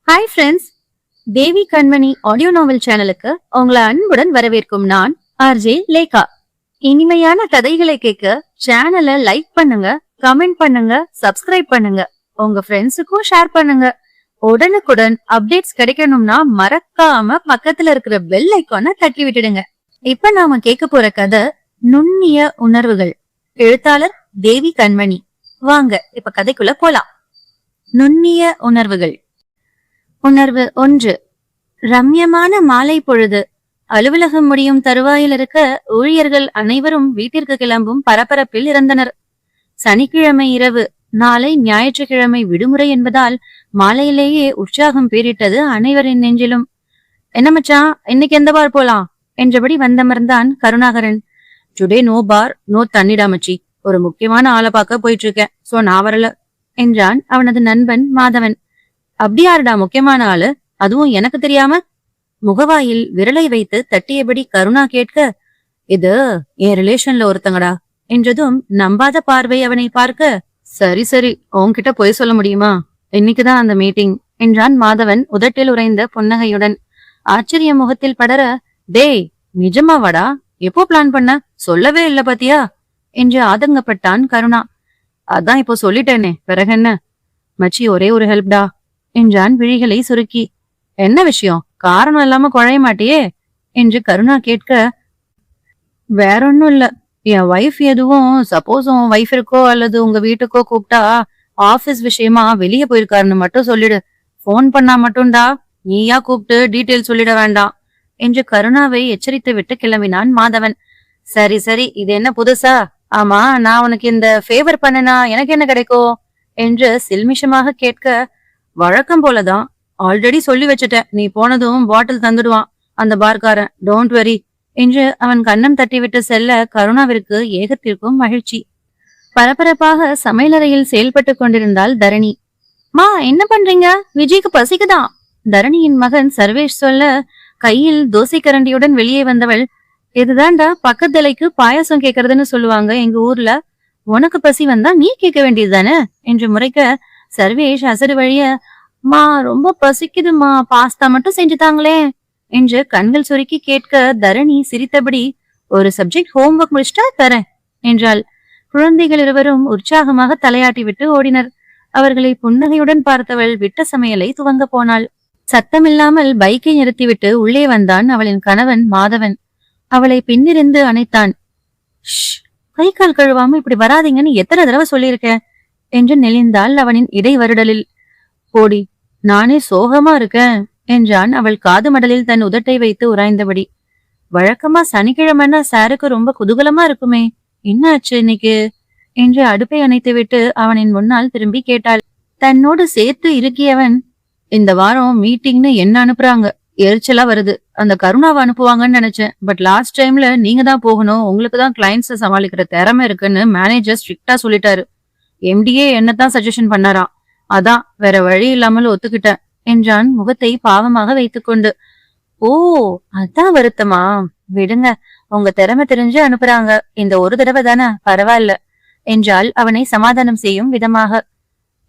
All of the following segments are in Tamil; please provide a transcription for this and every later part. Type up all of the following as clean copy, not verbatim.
ஹாய் ஃப்ரெண்ட்ஸ், தேவி கண்மணி ஆடியோ நாவல் சேனலுக்கு உங்களை அன்புடன் வரவேற்கும் நான் ஆர்ஜே லேகா. இனிமையான கதைகளை கேட்க சேனலை லைக் பண்ணுங்க, கமெண்ட் பண்ணுங்க, சப்ஸ்கிரைப் பண்ணுங்க, உங்க ஃப்ரெண்ட்ஸுக்கும் ஷேர் பண்ணுங்க. உடனுக்குடன் அப்டேட்ஸ் கிடைக்கணும்னா மறக்காம பக்கத்துல இருக்கிற பெல் ஐக்கானை தட்டி விட்டுடுங்க. இப்ப நாம கேட்க போற கதை நுண்ணிய உணர்வுகள். எழுத்தாளர் தேவி கண்மணி. வாங்க இப்ப கதைக்குள்ள போலாம். நுண்ணிய உணர்வுகள். உணர்வு 1. ரம்யமான மாலை பொழுது. அலுவலகம் முடியும் தருவாயில் இருக்க ஊழியர்கள் அனைவரும் வீட்டிற்கு கிளம்பும் பரபரப்பில் இருந்தனர். சனிக்கிழமை இரவு. நாளை ஞாயிற்றுக்கிழமை விடுமுறை என்பதால் மாலையிலேயே உற்சாகம் பேரிட்டது அனைவரின் நெஞ்சிலும். என்ன மச்சான், இன்னைக்கு எந்த பார் போலாம் என்றபடி வந்தமர்ந்தான் Karunakaran. Today no bar, no தண்ணிடா மச்சி. ஒரு முக்கியமான ஆளை பார்க்க போயிட்டு இருக்கேன், சோ நான் வரல என்றான் அவனது நண்பன் மாதவன். அப்படி யாருடா முக்கியமான ஆளு, அதுவும் எனக்கு தெரியாம? முகவாயில் விரலை வைத்து தட்டியபடி கருணா கேட்க, இது என் ரிலேஷன்ல ஒருத்தங்கடா என்றதும் நம்பாத பார்வை அவனை பார்க்க, சரி சரி, உன்கிட்ட போய் சொல்ல முடியுமா? இன்னைக்குதான் அந்த மீட்டிங் என்றான் மாதவன் உதட்டில் உறைந்த புன்னகையுடன். ஆச்சரிய முகத்தில் படர, டேய் நிஜமாவாடா? எப்போ பிளான் பண்ண? சொல்லவே இல்ல பாத்தியா என்று ஆதங்கப்பட்டான் கருணா. அதான் இப்போ சொல்லிட்டேனே, பிறகு என்ன? மச்சி ஒரே ஒரு ஹெல்ப்டா என்றான் விழிகளை சுருக்கி. என்ன விஷயம்? காரணம் இல்லாம குழைய மாட்டியே என்று கருணா கேட்க, வேற ஒன்னும் இல்ல. என் வைஃப் எதுவும் சப்போஸ் உன் வைஃபிற்கோ அல்லது உங்க வீட்டுக்கோ கூப்பிட்டா ஆபீஸ் விஷயமா வெளியே போயிருக்காருன்னு மட்டும் சொல்லிடு. போன் பண்ணா மட்டும்டா, நீயா கூப்பிட்டு டீட்டெயில் சொல்லிட வேண்டாம் என்று கருணாவை எச்சரித்து விட்டு கிளம்பினான் மாதவன். சரி சரி, இது என்ன புதுசா? ஆமா, நான் உனக்கு இந்த ஃபேவர் பண்ணனா எனக்கு என்ன கிடைக்கும் என்று சில்மிஷமாக கேட்க, வழக்கம் போலதான், ஆல்ரெடி சொல்லி வச்சுட்டேன். நீ போனதும் பாட்டில் தந்துடுவான் அந்த பார்க்காரன், டோன்ட் வெரி என்று அவன் கண்ணம் தட்டிவிட்டு செல்ல கருணாவிற்கு ஏகத்திற்கும் மகிழ்ச்சி. பரபரப்பாக சமையலறையில் செயல்பட்டு கொண்டிருந்தாள் தரணி. மா என்ன பண்றீங்க? விஜய்க்கு பசிக்குதான் தரணியின் மகன் சர்வேஷ் சொல்ல, கையில் தோசை கரண்டியுடன் வெளியே வந்தவள், இதுதான்டா பக்கத்தலைக்கு பாயாசம் கேக்குறதுன்னு சொல்லுவாங்க எங்க ஊர்ல. உனக்கு பசி வந்தா நீ கேட்க வேண்டியதுதானே என்று முறைக்க, சர்வேஷ் அசடு வழிய, மா ரொம்ப பசிக்குதுமா, பாஸ்தா மட்டும் செஞ்சுதாங்களே என்று கண்கள் சுருக்கி கேட்க, தரணி சிரித்தபடி, ஒரு சப்ஜெக்ட் ஹோம்ஒர்க் முடிச்சிட்டா தரேன் என்றாள். குழந்தைகள் இருவரும் உற்சாகமாக தலையாட்டி விட்டு ஓடினர். அவர்களை புன்னகையுடன் பார்த்தவள் விட்ட சமையலை துவங்க போனாள். சத்தமில்லாமல் பைக்கை நிறுத்திவிட்டு உள்ளே வந்தான் அவளின் கணவன் மாதவன். அவளை பின்னிருந்து அணைத்தான். கை கால் கழுவாம இப்படி வராதீங்கன்னு எத்தனை தடவை சொல்லியிருக்கேன் என்று நெளிந்தாள் அவனின் இடை வருடலில். போடி, நானே சோகமா இருக்கேன் என்றான் அவள் காது மடலில் தன் உதட்டை வைத்து உராய்ந்தபடி. வழக்கமா சனிக்கிழமைன்னா சாருக்கு ரொம்ப குதூகலமா இருக்குமே, என்ன ஆச்சு இன்னைக்கு என்று அடுப்பை அணைத்து விட்டு அவனின் முன்னால் திரும்பி கேட்டாள். தன்னோடு சேர்த்து இருக்கியவன், இந்த வாரம் மீட்டிங்னு என்ன அனுப்புறாங்க, எரிச்சலா வருது. அந்த கருணாவை அனுப்புவாங்கன்னு நினைச்சேன், பட் லாஸ்ட் டைம்ல நீங்க தான் போகணும், உங்களுக்கு தான் கிளைண்ட்ஸை சமாளிக்கிற திறமை இருக்குன்னு மேனேஜர் ஸ்ட்ரிக்டா சொல்லிட்டாரு. எம்டிஏ என்னதான் சஜஷன் பண்ணாராம், அதான் வேற வழி இல்லாமல் ஒத்துக்கிட்டேன் என்றான் முகத்தை பாவமாக வைத்துக்கொண்டு. ஓ, அதான் வருத்தமா? விடுங்க, உங்க திறமை தெரிஞ்சு அனுப்புறாங்க, இந்த ஒரு தடவை தானே, பரவாயில்ல என்றால் அவனை சமாதானம் செய்யும் விதமாக.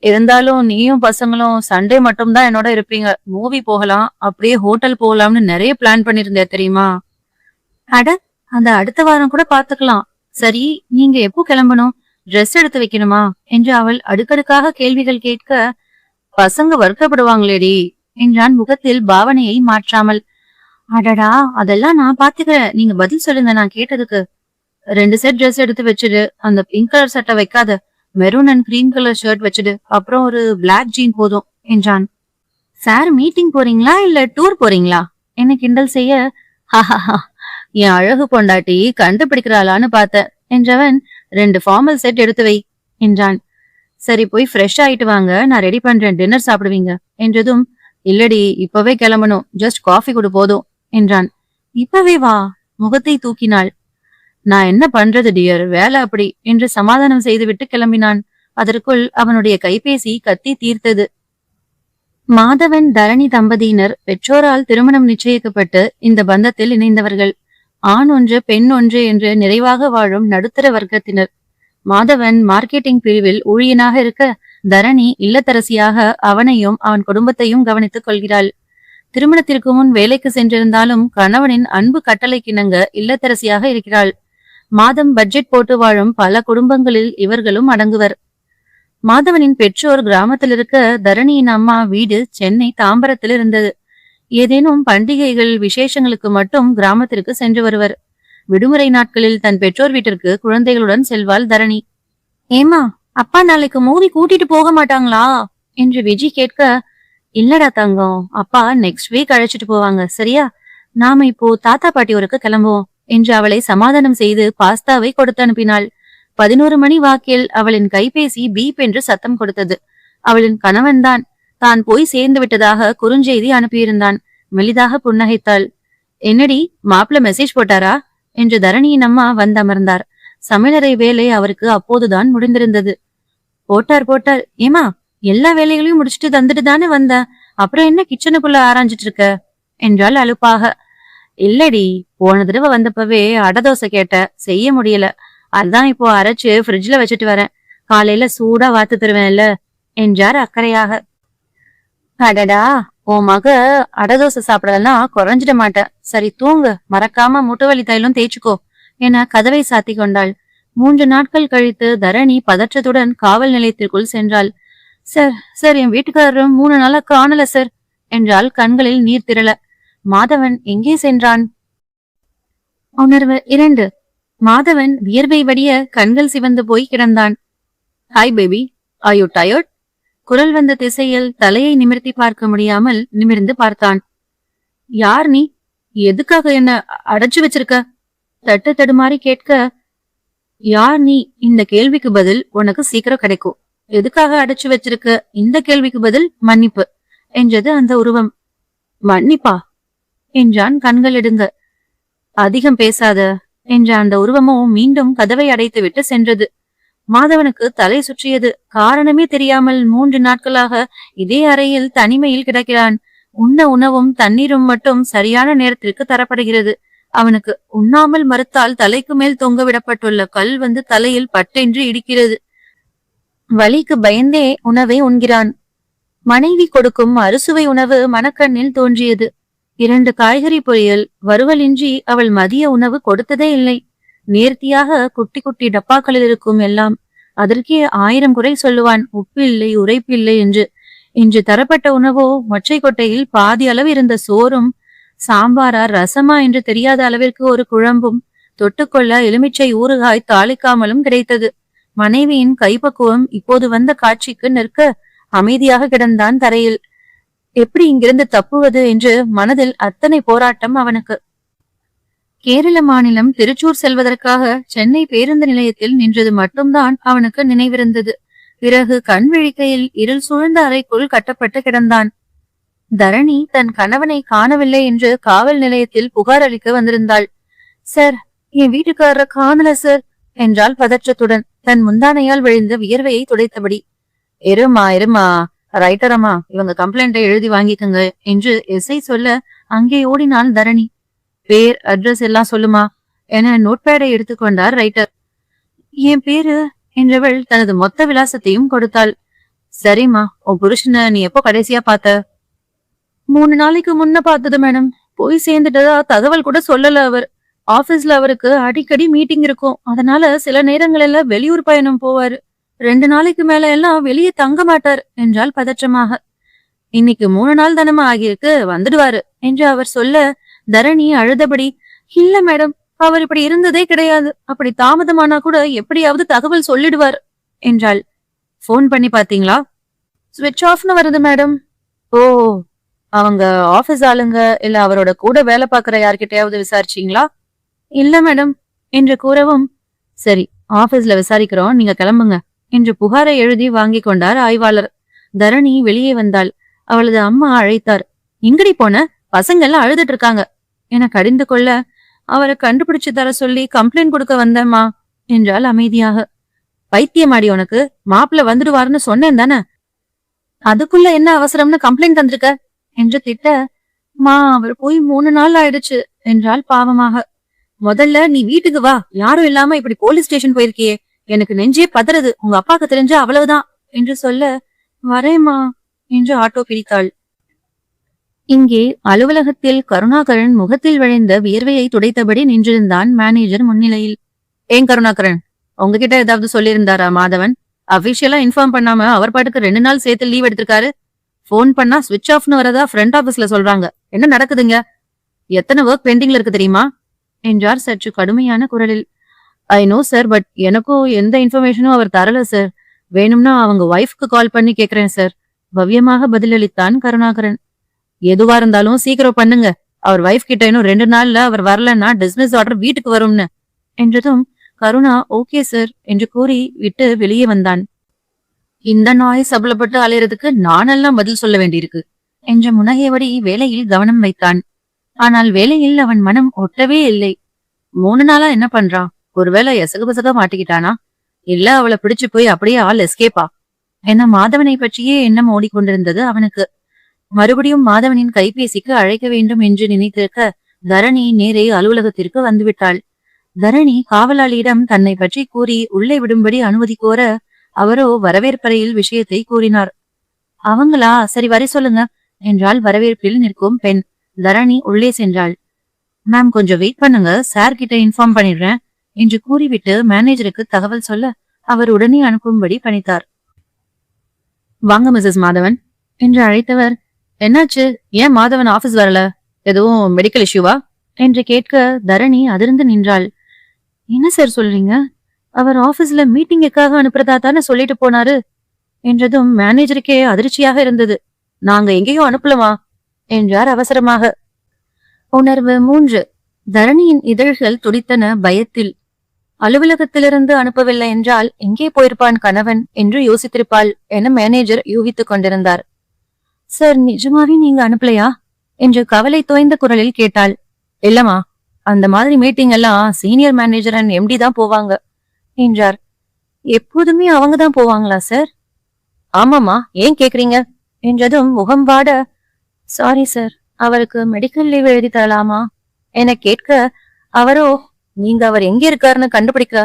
இருந்தாலும் நீயும் பசங்களும் சண்டே மட்டும் தான் என்னோட இருப்பீங்க. மூவி போகலாம், அப்படியே ஹோட்டல் போகலாம்னு நிறைய பிளான் பண்ணிருந்தேன் தெரியுமா? அட, அந்த அடுத்த வாரம் கூட பாத்துக்கலாம். சரி, நீங்க எப்போ கிளம்பணும்? ட்ரெஸ் எடுத்து வைக்கணுமா என்று அவள் அடுக்கடுக்காக கேள்விகள் கேட்க, பசங்க வருத்தப்படுவாங்களேடி என்றான் முகத்தில் பாவனையை மாற்றாமல். அடடா, அதெல்லாம் நான் பாத்துக்கிறேன், நீங்க பதில் சொல்லுங்க நான் கேட்டதுக்கு. 2 செட் ட்ரெஸ் எடுத்து வச்சுடு. அந்த பிங்க் கலர் சட்டை வைக்காத, maroon and green colour shirt வச்சுடு, அப்புறம் ஒரு பிளாக் ஜீன் போதும் என்றான். சார் மீட்டிங் போறீங்களா இல்ல டூர் போறீங்களா என்ன கிண்டல் செய்ய, ஹஹா, என் அழகு பொண்டாட்டி கண்டுபிடிக்கிறாளான்னு பார்த்தேன் என்றவன், 2 ஃபார்மல் செட் எடுத்து வை என்றான். சரி, போய் ஃப்ரெஷ் ஆயிட்டு வாங்க, நான் ரெடி பண்றேன், டின்னர் சாப்பிடுவீங்க என்றதும், இல்லடி இப்பவே கிளம்பணும், ஜஸ்ட் காஃபி கொடு போதும் என்றான். இப்பவே வா, முகத்தை தூக்கினாள். நான் என்ன பண்றது டியர், வேலை அப்படி என்று சமாதானம் செய்துவிட்டு கிளம்பினான். அதற்குள் அவனுடைய கைபேசி கத்தி தீர்த்தது. மாதவன் தரணி தம்பதியினர் பெற்றோரால் திருமணம் நிச்சயிக்கப்பட்டு இந்த பந்தத்தில் இணைந்தவர்கள். ஆண் ஒன்று பெண் ஒன்று என்று நிறைவாக வாழும் நடுத்தர வர்க்கத்தினர். மாதவன் மார்க்கெட்டிங் பிரிவில் ஊழியனாக இருக்க, தரணி இல்லத்தரசியாக அவனையும் அவன் குடும்பத்தையும் கவனித்துக் கொள்கிறாள். திருமணத்திற்கு முன் வேலைக்கு சென்றிருந்தாலும் கணவனின் அன்பு கட்டளைக்கிணங்க இல்லத்தரசியாக இருக்கிறாள். மாதம் பட்ஜெட் போட்டு வாழும் பல குடும்பங்களில் இவர்களும் அடங்குவர். மாதவனின் பெற்றோர் கிராமத்தில் இருக்க தரணியின் அம்மா வீடு சென்னை தாம்பரத்தில் இருந்தது. ஏதேனும் பண்டிகைகள் விசேஷங்களுக்கு மட்டும் கிராமத்திற்கு சென்று வருவர். விடுமுறை நாட்களில் தன் பெற்றோர் வீட்டிற்கு குழந்தைகளுடன் செல்வாள் தரணி. ஏமா, அப்பா நாளைக்கு மூவி கூட்டிட்டு போக மாட்டாங்களா என்று விஜி கேட்க, இல்லடா தங்கம், அப்பா நெக்ஸ்ட் வீக் அழைச்சிட்டு போவாங்க, சரியா? நாம இப்போ தாத்தா பாட்டி ஊருக்கு கிளம்புவோம் என்று அவளை சமாதானம் செய்து பாஸ்தாவை கொடுத்து அனுப்பினாள். 11 மணி வாக்கில் அவளின் கைபேசி பீப் என்று சத்தம் கொடுத்தது. அவளின் கணவன்தான். தான் போய் சேர்ந்து விட்டதாக குறுஞ்செய்தி அனுப்பியிருந்தான். மெலிதாக புன்னகைத்தாள். என்னடி, மாப்பிள்ள மெசேஜ் போட்டாரா என்று தரணியின் அம்மா வந்தமர்ந்தார். சமையலறை வேலை அவருக்கு அப்போதுதான் முடிந்திருந்தது. போட்டார். ஏமா, எல்லா வேலைகளையும் முடிச்சுட்டு தந்துட்டு தானே வந்த, அப்புறம் என்ன கிச்சனுக்குள்ள ஆராய்ஞ்சிட்டு இருக்க என்றாள் அலுப்பாக. இல்லடி, போன தடவை வந்தப்பவே அடதோசை கேட்ட, செய்ய முடியல. அதான் இப்போ அரைச்சு ஃப்ரிட்ஜ்ல வச்சுட்டு வரேன். காலையில சூடா வாத்து தருவேன்ல என்றார் அக்கறையாக. அடடா, உன் மக அடதோசை சாப்பிடலன்னா குறைஞ்சிட மாட்டேன். சரி தூங்கு, மறக்காம முட்டுவலி தைலம் தேய்ச்சுக்கோ என கதவை சாத்தி கொண்டாள். 3 நாட்கள் கழித்து தரணி பதற்றத்துடன் காவல் நிலையத்திற்குள் சென்றாள். சார் என் வீட்டுக்காரரும் 3 நாளா காணல சார் என்றால் கண்களில் நீர் திரள. மாதவன் எங்கே சென்றான்? உணர்வு 2. மாதவன் வியர்வை வடிய கண்கள் சிவந்து போய் கிடந்தான். Hi baby, are you tired? குரல் வந்த திசையில் தலையை நிமிர்த்தி பார்க்க முடியாமல் நிமிர்ந்து பார்த்தான். யார் நீ? எதுக்காக என்ன அடைச்சு வச்சிருக்க? தட்டு தடுமாறி கேட்க, யார் நீ? இந்த கேள்விக்கு பதில் உனக்கு சீக்கிரம் கிடைக்கும். எதுக்காக அடைச்சு வச்சிருக்க? இந்த கேள்விக்கு பதில் மன்னிப்பு என்றது அந்த உருவம். மன்னிப்பா என்றான் கண்கள் எடுங்க. அதிகம் பேசாத என்ற அந்த உருவமோ மீண்டும் கதவை அடைத்து விட்டு சென்றது. மாதவனுக்கு தலை சுற்றியது. காரணமே தெரியாமல் 3 நாட்களாக இதே அறையில் தனிமையில் கிடக்கிறான். உண்ண உணவும் தண்ணீரும் மட்டும் சரியான நேரத்திற்கு தரப்படுகிறது. அவனுக்கு உண்ணாமல் மறுத்தால் தலைக்கு மேல் தொங்க விடப்பட்டுள்ள கல் வந்து தலையில் பட்டென்று இடிக்கிறது. வலிக்கு பயந்தே உணவை உண்கிறான். மனைவி கொடுக்கும் அறுசுவை உணவு மனக்கண்ணில் தோன்றியது. 2 காய்கறி பொரியல், வறுவலின்றி அவள் மதிய உணவு கொடுத்ததே இல்லை. நேர்த்தியாக குட்டி குட்டி டப்பாக்களில் இருக்கும் எல்லாம். அதற்கே 1000 குறை சொல்லுவான், உப்பில்லை உரைப்பில்லை என்று. இன்று தரப்பட்ட உணவோ மொச்சை கொட்டையில் பாதி அளவு இருந்த சோறும், சாம்பாரா ரசமா என்று தெரியாத அளவிற்கு ஒரு குழம்பும், தொட்டுக்கொள்ள எலுமிச்சை ஊறுகாய் தாளிக்காமலும் கிடைத்தது. மனைவியின் கைப்பக்குவம் இப்போது வந்த காட்சிக்கு நிற்க அமைதியாக கிடந்தான் தரையில். எப்படி இங்கிருந்து தப்புவது என்று மனதில் அத்தனை போராட்டம் அவனுக்கு. கேரள மாநிலம் திருச்சூர் செல்வதற்காக சென்னை பேருந்து நிலையத்தில் நின்றது மட்டும்தான் அவனுக்கு நினைவிருந்தது. பிறகு கண் விழிக்கையில் இருள் சூழ்ந்த அறைக்குள் கட்டப்பட்டு கிடந்தான். தரணி தன் கணவனை காணவில்லை என்று காவல் நிலையத்தில் புகார் அளிக்க வந்திருந்தாள். சார், என் வீட்டுக்காரரை காணல சார் என்றால் பதற்றத்துடன் தன் முந்தானையால் விழுந்த வியர்வையை துடைத்தபடி. இருமா ரைட்டரம்மா, இவங்க கம்ப்ளைண்டை எழுதி வாங்கிக்கங்க என்று எஸ்ஐ சொல்ல அங்கே ஓடினாள் தரணி. பேர் அட்ரஸ் எல்லாம் சொல்லுமா என நோட்பேடை எடுத்துக்கொண்டார் ரைட்டர். என் பேரு என்றவள் தனது மொத்த விலாசத்தையும் கொடுத்தாள். சரிம்மா, உன் புருஷனை நீ எப்போ கடைசியா பார்த்த? 3 நாளைக்கு முன்ன பார்த்தது மேடம். போய் சேர்ந்துட்டதா தகவல் கூட சொல்லல அவர். ஆபீஸ்ல அவருக்கு அடிக்கடி மீட்டிங் இருக்கும். அதனால சில நேரங்கள்ல வெளியூர் பயணம் போவாரு. 2 நாளைக்கு மேல எல்லாம் வெளியே தங்க மாட்டார் என்றால் பதற்றமாக. இன்னைக்கு 3 நாள் தானமா ஆகியிருக்கு, வந்துடுவாரு என்று அவர் சொல்ல தரணி அழுதபடி, இல்ல மேடம், அவர் இப்படி இருந்ததே கிடையாது. அப்படி தாமதமானா கூட எப்படியாவது தகவல் சொல்லிடுவார் என்றாள். போன் பண்ணி பாத்தீங்களா? ஸ்விட்ச் ஆஃப்னு வருது மேடம். ஓ, அவங்க ஆபீஸ் ஆளுங்க இல்ல அவரோட கூட வேலை பாக்குற யார்கிட்டயாவது விசாரிச்சீங்களா? இல்ல மேடம் என்று கூறவும், சரி ஆபீஸ்ல விசாரிக்கிறோம், நீங்க கிளம்புங்க என்று புகாரை எழுதி வாங்கி கொண்டார் ஆய்வாளர். தரணி வெளியே வந்தாள். அவளது அம்மா அழைத்தார். எங்கடி போன? பசங்க எல்லாம் அழுதுட்டு இருக்காங்க என கடிந்து கொள்ள, அவரை கண்டுபிடிச்சு தர சொல்லி கம்ப்ளைண்ட் கொடுக்க வந்தேம்மா என்றால் அமைதியாக. பைத்தியமாடி உனக்கு, மாப்பிள்ள வந்துடுவாருன்னு சொன்னேன் தானே, அதுக்குள்ள என்ன அவசரம்னு கம்ப்ளைண்ட் தந்திருக்க என்று திட்ட, மா அவர் போய் 3 நாள் ஆயிடுச்சு என்றால் பாவமாக. முதல்ல நீ வீட்டுக்கு வா, யாரும் இல்லாம இப்படி போலீஸ் ஸ்டேஷன் போயிருக்கியே, எனக்கு நெஞ்சே பதறது. உங்க அப்பாக்கு தெரிஞ்சா அவ்வளவுதான் என்று சொல்ல, வரேம்மா என்று ஆட்டோ பிடித்தாள். இங்கே அலுவலகத்தில் கருணாகரன் முகத்தில் விழைந்த வியர்வையை துடைத்தபடி நின்றிருந்தான் மேனேஜர் முன்னிலையில். ஏன் கருணாகரன், உங்ககிட்ட ஏதாவது சொல்லியிருந்தாரா மாதவன்? அபிஷியலா இன்ஃபார்ம் பண்ணாம அவர் பாட்டுக்கு 2 நாள் சேர்த்து லீவ் எடுத்திருக்காரு. போன் பண்ணா ஸ்விட்ச் ஆஃப்னு வரதா ஃப்ரண்ட் ஆபீஸ்ல சொல்றாங்க. என்ன நடக்குதுங்க? எத்தனை ஒர்க் பெண்டிங்ல இருக்கு தெரியுமா என்றார் சற்று கடுமையான குரலில். ஐ நோ சார், பட் எனக்கும் எந்த இன்ஃபர்மேஷனும் அவர் தரல சார். வேணும்னா அவங்க ஒய்ஃப்க்கு கால் பண்ணி கேக்குறேன் சார், பவ்யமாக பதிலளித்தான் கருணாகரன். எதுவா இருந்தாலும் சீக்கிரம் பண்ணுங்க. அவர் வைஃப் கிட்ட இன்னும் 2 நாள்ல அவர் வரலன்னா டிஸ்மிஸ் ஆர்டர் வீட்டுக்கு வரும்னு என்றதும் கருணா ஓகே சார் என்று கூறி விட்டு வெளியே வந்தான். இந்த நாய் சபலப்பட்டு அலையறதுக்கு நானெல்லாம் பதில் சொல்ல வேண்டியிருக்கு என்ற முனகையபடி வேலையில் கவனம் வைத்தான். ஆனால் வேலையில் அவன் மனம் ஒட்டவே இல்லை. 3 நாளா என்ன பண்றான்? ஒருவேளை எசகுபசக மாட்டிக்கிட்டானா? இல்ல அவளை பிடிச்சு போய் அப்படியே ஆள் எஸ்கேப்பா என மாதவனை பற்றியே எண்ணம் ஓடிக்கொண்டிருந்தது அவனுக்கு. மறுபடியும் மாதவனின் கைபேசிக்கு அழைக்க வேண்டும் என்று நினைத்திருக்க தரணி நேரே அலுவலகத்திற்கு வந்துவிட்டாள். தரணி காவலாளியிடம் தன்னை பற்றி கூறி உள்ளே விடும்படி அனுமதி கோர அவரோ வரவேற்பறையில் விஷயத்தை கூறினார். அவங்களா, சரி வரை சொல்லுங்க என்றால் வரவேற்பில் நிற்கும் பெண். தரணி உள்ளே சென்றாள். மேம் கொஞ்சம் வெயிட் பண்ணுங்க, சார் கிட்ட இன்ஃபார்ம் பண்ணிடுறேன் என்று கூறிவிட்டு மேனேஜருக்கு தகவல் சொல்ல அவர் உடனே அனுப்பும்படி பணித்தார். வாங்க மிஸ்ஸஸ் மாதவன் என்று அழைத்தவர், என்னாச்சு, ஏன் மாதவன் ஆபீஸ் வரல? எதுவும் மெடிக்கல் இஷ்யூவா என்று கேட்க தரணி அதிர்ந்து நின்றாள். என்ன சார் சொல்றீங்க? அவர் ஆபீஸ்ல மீட்டிங்குக்காக அனுப்புறதா தானே சொல்லிட்டு போனாரு என்றதும் மேனேஜருக்கே அதிர்ச்சியாக இருந்தது. நாங்க எங்கேயோ அனுப்பலமா என்றார் அவசரமாக. உணர்வு 3. தரணியின் இதழ்கள் துடித்தன பயத்தில். அலுவலகத்திலிருந்து அனுப்பவில்லை என்றால் எங்கே போயிருப்பான் கணவன் என்று யோசித்திருப்பாள் என மேனேஜர் யூகித்துக் கொண்டிருந்தார். சார், நிஜமாவே நீங்க அனுப்பலையா என்று கவலை தோய்ந்த குரலில் கேட்டாள். இல்லமா, அந்த மாதிரி மீட்டிங் எல்லாம் சீனியர் மேனேஜர் அண்ட் எம்டி தான் போவாங்க என்றார். எப்போதுமே அவங்கதான் போவாங்களா சார்? ஆமாமா, ஏன் கேக்குறீங்க என்றதும் முகம் வாட, சாரி சார், அவருக்கு மெடிக்கல் லீவ் எழுதி தரலாமா என கேட்க அவரோ, நீங்க அவர் எங்க இருக்காருன்னு கண்டுபிடிக்க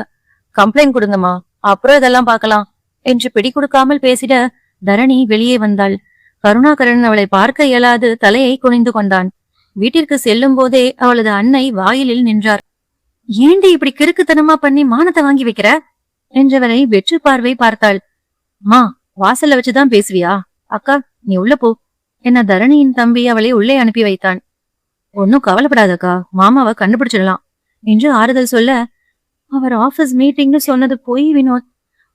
கம்ப்ளைண்ட் கொடுங்கம்மா, அப்புறம் இதெல்லாம் பார்க்கலாம் என்று பிடி கொடுக்காமல் பேசிட தரணி வெளியே வந்தாள். கருணாகரன் அவளை பார்க்க இயலாது தலையை குனிந்து கொண்டான். வீட்டிற்கு செல்லும் போதே அவளது அன்னை வாயிலில் நின்றார். ஏண்டி இப்படி கிறுக்குத்தனமா பண்ணி மானத்தை வாங்கி வைக்கிற என்றவரை வெற்று பார்வை பார்த்தாள். மா, வாசல்ல வச்சுதான் பேசுவியா? அக்கா நீ உள்ள போ என தரணியின் தம்பி அவளை உள்ளே அனுப்பி வைத்தான். ஒன்னும் கவலைப்படாதக்கா, மாமாவை கண்டுபிடிச்சிடலாம் என்று ஆறுதல் சொல்ல, அவர் ஆபீஸ் மீட்டிங்னு சொன்னது போய் வினோத்,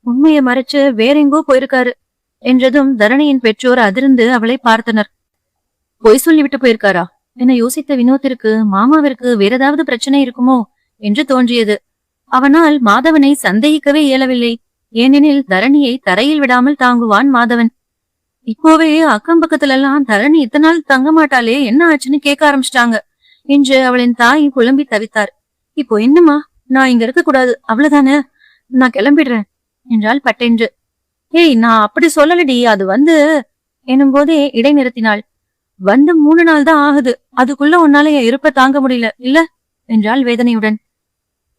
உண்மையை மறைச்சு வேற எங்கோ போயிருக்காரு என்றதும் தரணியின் பெற்றோர் அதிர்ந்து அவளை பார்த்தனர். பொய் சொல்லிவிட்டு போயிருக்காரா என யோசித்த வினோத்திற்கு மாமாவிற்கு வேற ஏதாவது பிரச்சனை இருக்குமோ என்று தோன்றியது. அவனால் மாதவனை சந்தேகிக்கவே இயலவில்லை. ஏனெனில் தரணியை தரையில் விடாமல் தாங்குவான் மாதவன். இப்போவே அக்கம் பக்கத்துல எல்லாம் தரணி இத்தனை நாள் தங்க மாட்டாளே, என்ன ஆச்சுன்னு கேட்க ஆரம்பிச்சிட்டாங்க என்று அவளின் தாய் குழம்பி தவித்தார். இப்போ என்னம்மா, நான் இங்க இருக்க கூடாது அவ்வளவுதானே, நான் கிளம்பிடுறேன் என்றாள் பட்டென்று. ஏய், நான் அப்படி சொல்லலடி, அது எனும் போதே இடை நிறுத்தினாள். 3 நாள் தான் ஆகுது, அதுக்குள்ள உன்னால என் இருப்ப தாங்க முடியல இல்ல என்றாள் வேதனையுடன்.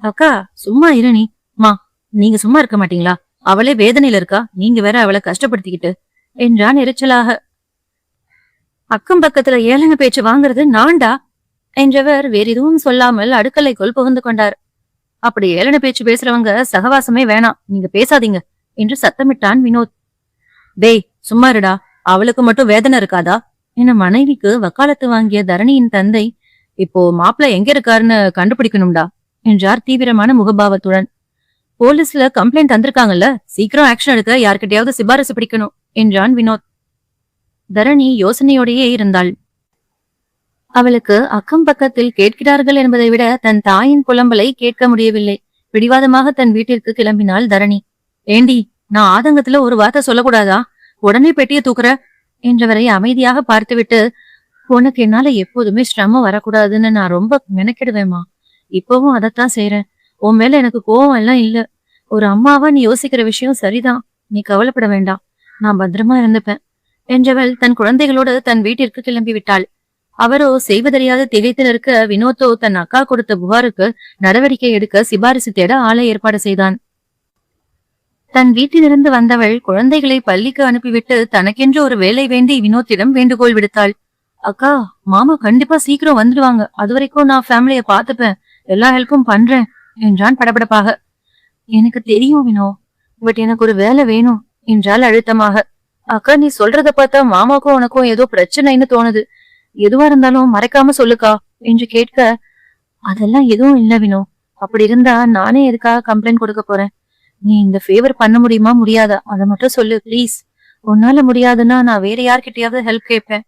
அக்கா சும்மா இரு நீ. மா, நீங்க சும்மா இருக்க மாட்டீங்களா? அவளே வேதனையில இருக்கா, நீங்க வேற அவளை கஷ்டப்படுத்திக்கிட்டு என்றான் எரிச்சலாக. அக்கம் பக்கத்துல ஏளன பேச்சு வாங்குறது நான்டா என்றவர் வேற எதுவும் சொல்லாமல் அடுக்கலைக்குள் புகுந்து கொண்டார். அப்படி ஏளன பேச்சு பேசுறவங்க சகவாசமே வேணாம், நீங்க பேசாதீங்க என்று சத்தமிட்டான் வினோத். டேய் சும்மா இருடா, அவளுக்கு மட்டும் வேதனை இருக்காதா என மனைவிக்கு வக்காலத்து வாங்கிய தரணியின் தந்தை, இப்போ மாப்பிள்ள எங்க இருக்காருன்னு கண்டுபிடிக்கணும்டா என்றார் தீவிரமான முகபாவத்துடன். போலீஸ்ல கம்ப்ளைண்ட் தந்திருக்காங்கல்ல, சீக்கிரம் ஆக்ஷன் எடுக்க யார்கிட்டயாவது சிபாரிசு பிடிக்கணும் என்றான் வினோத். தரணி யோசனையோடையே இருந்தாள். அவளுக்கு அக்கம் பக்கத்தில் கேட்கிறார்கள் என்பதை விட தன் தாயின் புலம்பலை கேட்க முடியவில்லை. பிடிவாதமாக தன் வீட்டிற்கு கிளம்பினாள் தரணி. ஏண்டி, நான் ஆதங்கத்துல ஒரு வார்த்தை சொல்லக்கூடாதா? உடனே பெட்டியை தூக்குற என்றவரை அமைதியாக பார்த்துவிட்டு, உனக்கு என்னால எப்போதுமே சிரமம் வரக்கூடாதுன்னு நான் ரொம்ப மெனக்கிடுவேமா, இப்பவும் அதைத்தான் செய்யறேன். உன் மேல எனக்கு கோவம் எல்லாம் இல்ல. ஒரு அம்மாவா நீ யோசிக்கிற விஷயம் சரிதான், நீ கவலைப்பட வேண்டாம், நான் பத்திரமா இருந்துப்பேன் என்றவள் தன் குழந்தைகளோடு தன் வீட்டிற்கு கிளம்பி விட்டாள். அவரோ செய்வதறியாது திகைத்து நிற்க வினோத்தோ தன் அக்கா கொடுத்த புகாருக்கு நடவடிக்கை எடுக்க சிபாரிசு தேட ஆளை ஏற்பாடு செய்தான். தன் வீட்டிலிருந்து வந்தவள் குழந்தைகளை பள்ளிக்கு அனுப்பிவிட்டு தனக்கென்று ஒரு வேலை வேண்டி வினோத்திடம் வேண்டுகோள் விடுத்தாள். அக்கா, மாமா கண்டிப்பா சீக்கிரம் வந்துடுவாங்க, அது வரைக்கும் நான் ஃபேமிலிய பாத்துப்பேன், எல்லா ஹெல்ப்பும் பண்றேன் என்றான் படபடப்பாக. எனக்கு தெரியும் வினோ, பட் எனக்கு ஒரு வேலை வேணும் என்றாள் அழுத்தமாக. அக்கா, நீ சொல்றத பார்த்தா மாமாக்கும் உனக்கும் ஏதோ பிரச்சனைன்னு தோணுது, எதுவா இருந்தாலும் மறைக்காம சொல்லுக்கா என்று கேட்க, அதெல்லாம் எதுவும் இல்ல வினோ, அப்படி இருந்தா நானே எதுக்காக கம்ப்ளைண்ட் கொடுக்க போறேன். நீ இந்த ஃபேவர் பண்ண முடியுமா முடியாதா அதை மட்டும் சொல்லு ப்ளீஸ். உன்னால முடியாதுன்னா நான் வேற யார்கிட்டயாவது ஹெல்ப் கேட்பேன்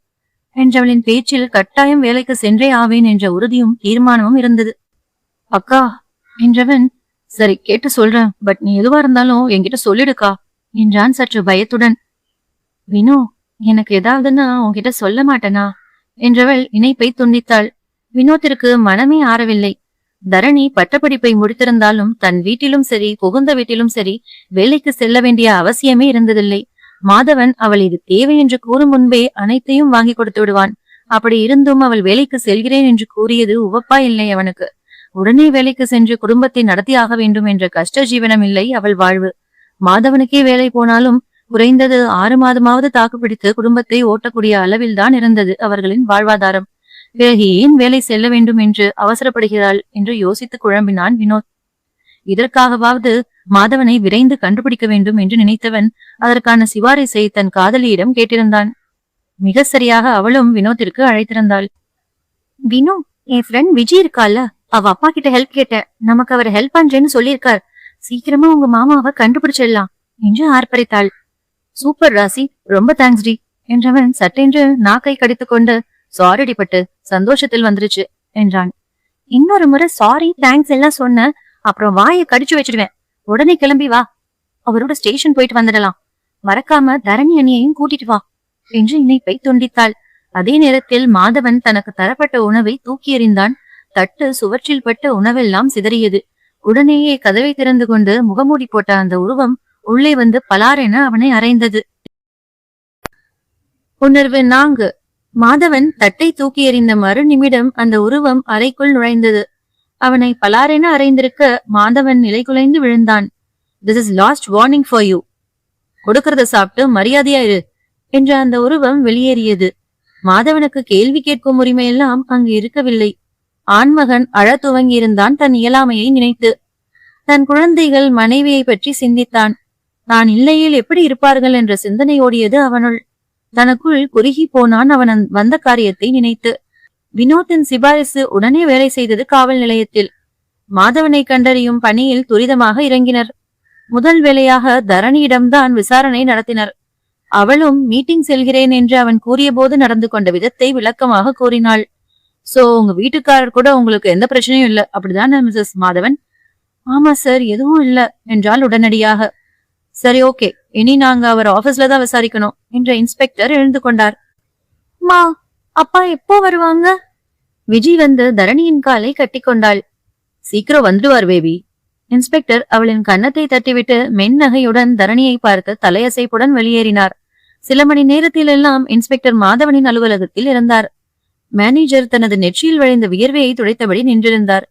என்றவளின் பேச்சில் கட்டாயம் வேலைக்கு சென்றே ஆவேன் என்ற உறுதியும் தீர்மானமும் இருந்தது. அக்கா என்றவன், சரி கேட்டு சொல்றேன், பட் நீ எதுவா இருந்தாலும் என்கிட்ட சொல்லிடுக்கா என்றான் சற்று பயத்துடன். வினோ, எனக்கு ஏதாவதுன்னா உன்கிட்ட சொல்ல மாட்டேனா என்றவள் இணைப்பை துண்டித்தாள். வினோத்திற்கு மனமே ஆறவில்லை. தரணி பட்டப்படிப்பை முடித்திருந்தாலும் தன் வீட்டிலும் சரி புகுந்த வீட்டிலும் சரி வேலைக்கு செல்ல வேண்டிய அவசியமே இருந்ததில்லை. மாதவன் அவள் இது தேவை என்று கூறும் முன்பே அனைத்தையும் வாங்கி கொடுத்து விடுவான். அப்படி இருந்தும் அவள் வேலைக்கு செல்கிறேன் என்று கூறியது உவப்பா இல்லை அவனுக்கு. உடனே வேலைக்கு சென்று குடும்பத்தை நடத்தியாக வேண்டும் என்ற கஷ்ட ஜீவனம் இல்லை அவள் வாழ்வு. மாதவனுக்கே வேலை போனாலும் குறைந்தது 6 மாதமாவது தாக்குப்பிடித்து குடும்பத்தை ஓட்டக்கூடிய அளவில் தான் இருந்தது அவர்களின் வாழ்வாதாரம். பிறகு ஏன் வேலை செல்ல வேண்டும் என்று அவசரப்படுகிறாள் என்று யோசித்து குழம்பினான் வினோத். இதற்காகவாவது மாதவனை விரைந்து கண்டுபிடிக்க வேண்டும் என்று நினைத்தவன் அதற்கான சிபாரிசை தன் காதலியிடம் கேட்டிருந்தான். மிக சரியாக அவளும் வினோத்திற்கு அழைத்திருந்தாள். வினோ, என் ஃப்ரெண்ட் விஜய் இருக்கால, அவ அப்பா கிட்ட ஹெல்ப் கேட்ட, நமக்கு அவர் ஹெல்ப் பண்றேன்னு சொல்லியிருக்கார், சீக்கிரமா உங்க மாமாவை கண்டுபிடிச்சிடலாம் என்று ஆர்ப்பரித்தாள். சூப்பர் ராசி, ரொம்ப தேங்க்ஸ் டி என்றவன் சட்டென்று நாக்கை கடித்துக் கொண்டு, சாரிடி பட்டு, சந்தோஷத்தில் வந்துருச்சு என்றான். இன்னொரு முறை சாரி தேங்க்ஸ் எல்லாம் சொன்ன அப்புறம் வாயை கடிச்சு வச்சிடுவேன், உடனே கிளம்பி வா, அவரோட ஸ்டேஷன் போயிட்டு வந்துடலாம், மறக்காம தரணி அணியையும் கூட்டிட்டு வா என்று இணைப்பை துண்டித்தாள். அதே நேரத்தில் மாதவன் தனக்கு தரப்பட்ட உணவை தூக்கி எறிந்தான். தட்டு சுவற்றில் பட்ட உணவெல்லாம் சிதறியது. உடனேயே கதவை திறந்து கொண்டு முகமூடி போட்ட அந்த உருவம் உள்ளே வந்து பலாரென அவனை அறைந்தது. உணர்வு 4. மாதவன் தட்டை தூக்கி எறிந்த மறு நிமிடம் அந்த உருவம் அறைக்குள் நுழைந்தது. அவனை பலாரென அறைந்திருக்க மாதவன் நிலை குலைந்து விழுந்தான். This is last warning for you. கொடுக்கறத சாப்பிட்டு மரியாதையா இரு என்ற அந்த உருவம் வெளியேறியது. மாதவனுக்கு கேள்வி கேட்கும் உரிமையெல்லாம் அங்கு இருக்கவில்லை. ஆண்மகன் அழ துவங்கியிருந்தான் தன் இயலாமையை நினைத்து. தன் குழந்தைகள் மனைவியை பற்றி சிந்தித்தான். தான் இல்லையில் எப்படி இருப்பார்கள் என்ற சிந்தனை ஓடியது அவனுள். தனக்குள் குறுகி போனான் அவன் வந்த காரியத்தை நினைத்து. வினோத்தின் சிபாரிசு உடனே வேலை செய்தது காவல் நிலையத்தில். மாதவனை கண்டறியும் பணியில் துரிதமாக இறங்கினர். முதல் வேலையாக தரணியிடம்தான் விசாரணை நடத்தினர். அவளும் மீட்டிங் செல்கிறேன் என்று அவன் கூறிய போது நடந்து கொண்ட விதத்தை விளக்கமாக கூறினாள். சோ உங்க வீட்டுக்காரர் கூட உங்களுக்கு எந்த பிரச்சனையும் இல்ல, அப்படிதானே மிஸ்ஸஸ் மாதவன்? ஆமா சார், எதுவும் இல்ல என்றால் உடனடியாக. சரி, ஓகே, இனி நாங்க அவர் ஆபீஸ்ல தான் விசாரிக்கணும் என்ற இன்ஸ்பெக்டர் எழுந்து கொண்டார். மா, அப்பா எப்போ வருவாங்க? விஜி வந்து தரணியின் காலை கட்டிக்கொண்டாள். சீக்கிரம் வந்துடுவார் பேபி. இன்ஸ்பெக்டர் அவளின் கன்னத்தை தட்டிவிட்டு மென்னகையுடன் தரணியை பார்த்து தலையசைப்புடன் வெளியேறினார். சில மணி நேரத்தில் எல்லாம் இன்ஸ்பெக்டர் மாதவனின் அலுவலகத்தில் இருந்தார். மேனேஜர் தனது நெற்றியில் வழிந்த வியர்வையை துடைத்தபடி நின்றிருந்தார்.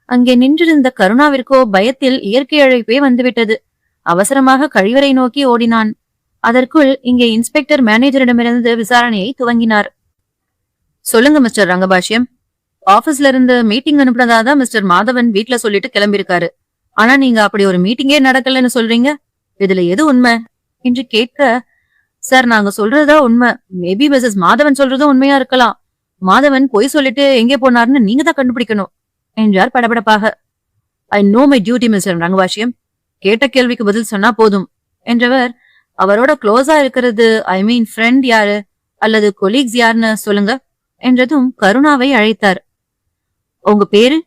அங்கே நின்றிருந்த கருணாவிற்கோ பயத்தில் இயற்கை அழைப்பே வந்துவிட்டது. அவசரமாக கழிவறை நோக்கி ஓடினான். அதற்குள் இங்கே இன்ஸ்பெக்டர் மேனேஜரிடமிருந்து விசாரணையை துவங்கினார். சொல்லுங்க மிஸ்டர் ரங்கபாஷ்யம், ஆபீஸ்ல இருந்து மீட்டிங் அனுப்புனதாதான் மிஸ்டர் மாதவன் வீட்டுல சொல்லிட்டு கிளம்பியிருக்காரு. ஆனா நீங்க அப்படி ஒரு மீட்டிங்கே நடக்கலன்னு சொல்றீங்க, இதுல எது உண்மை என்று கேட்க, சார் நாங்க சொல்றதா உண்மை, மேபி மிஸ்ஸஸ் மாதவன் சொல்றதும் உண்மையா இருக்கலாம். மாதவன் பொய் சொல்லிட்டு எங்கே போனார்னு நீங்க தான் கண்டுபிடிக்கணும் என்றார் படபடப்பாக. I know my duty mister Rangabhashyam, கேட்ட கேள்விக்கு பதில் சொன்னா போதும் என்றவர், அவரோட க்ளோஸா இருக்கிறது ஐ மீன் ஃப்ரெண்ட் யாரு அல்லது கொலீக்ஸ் யாருன்னு சொல்லுங்க என்றதும் கருணாவை அழைத்தார். உங்க பேரு?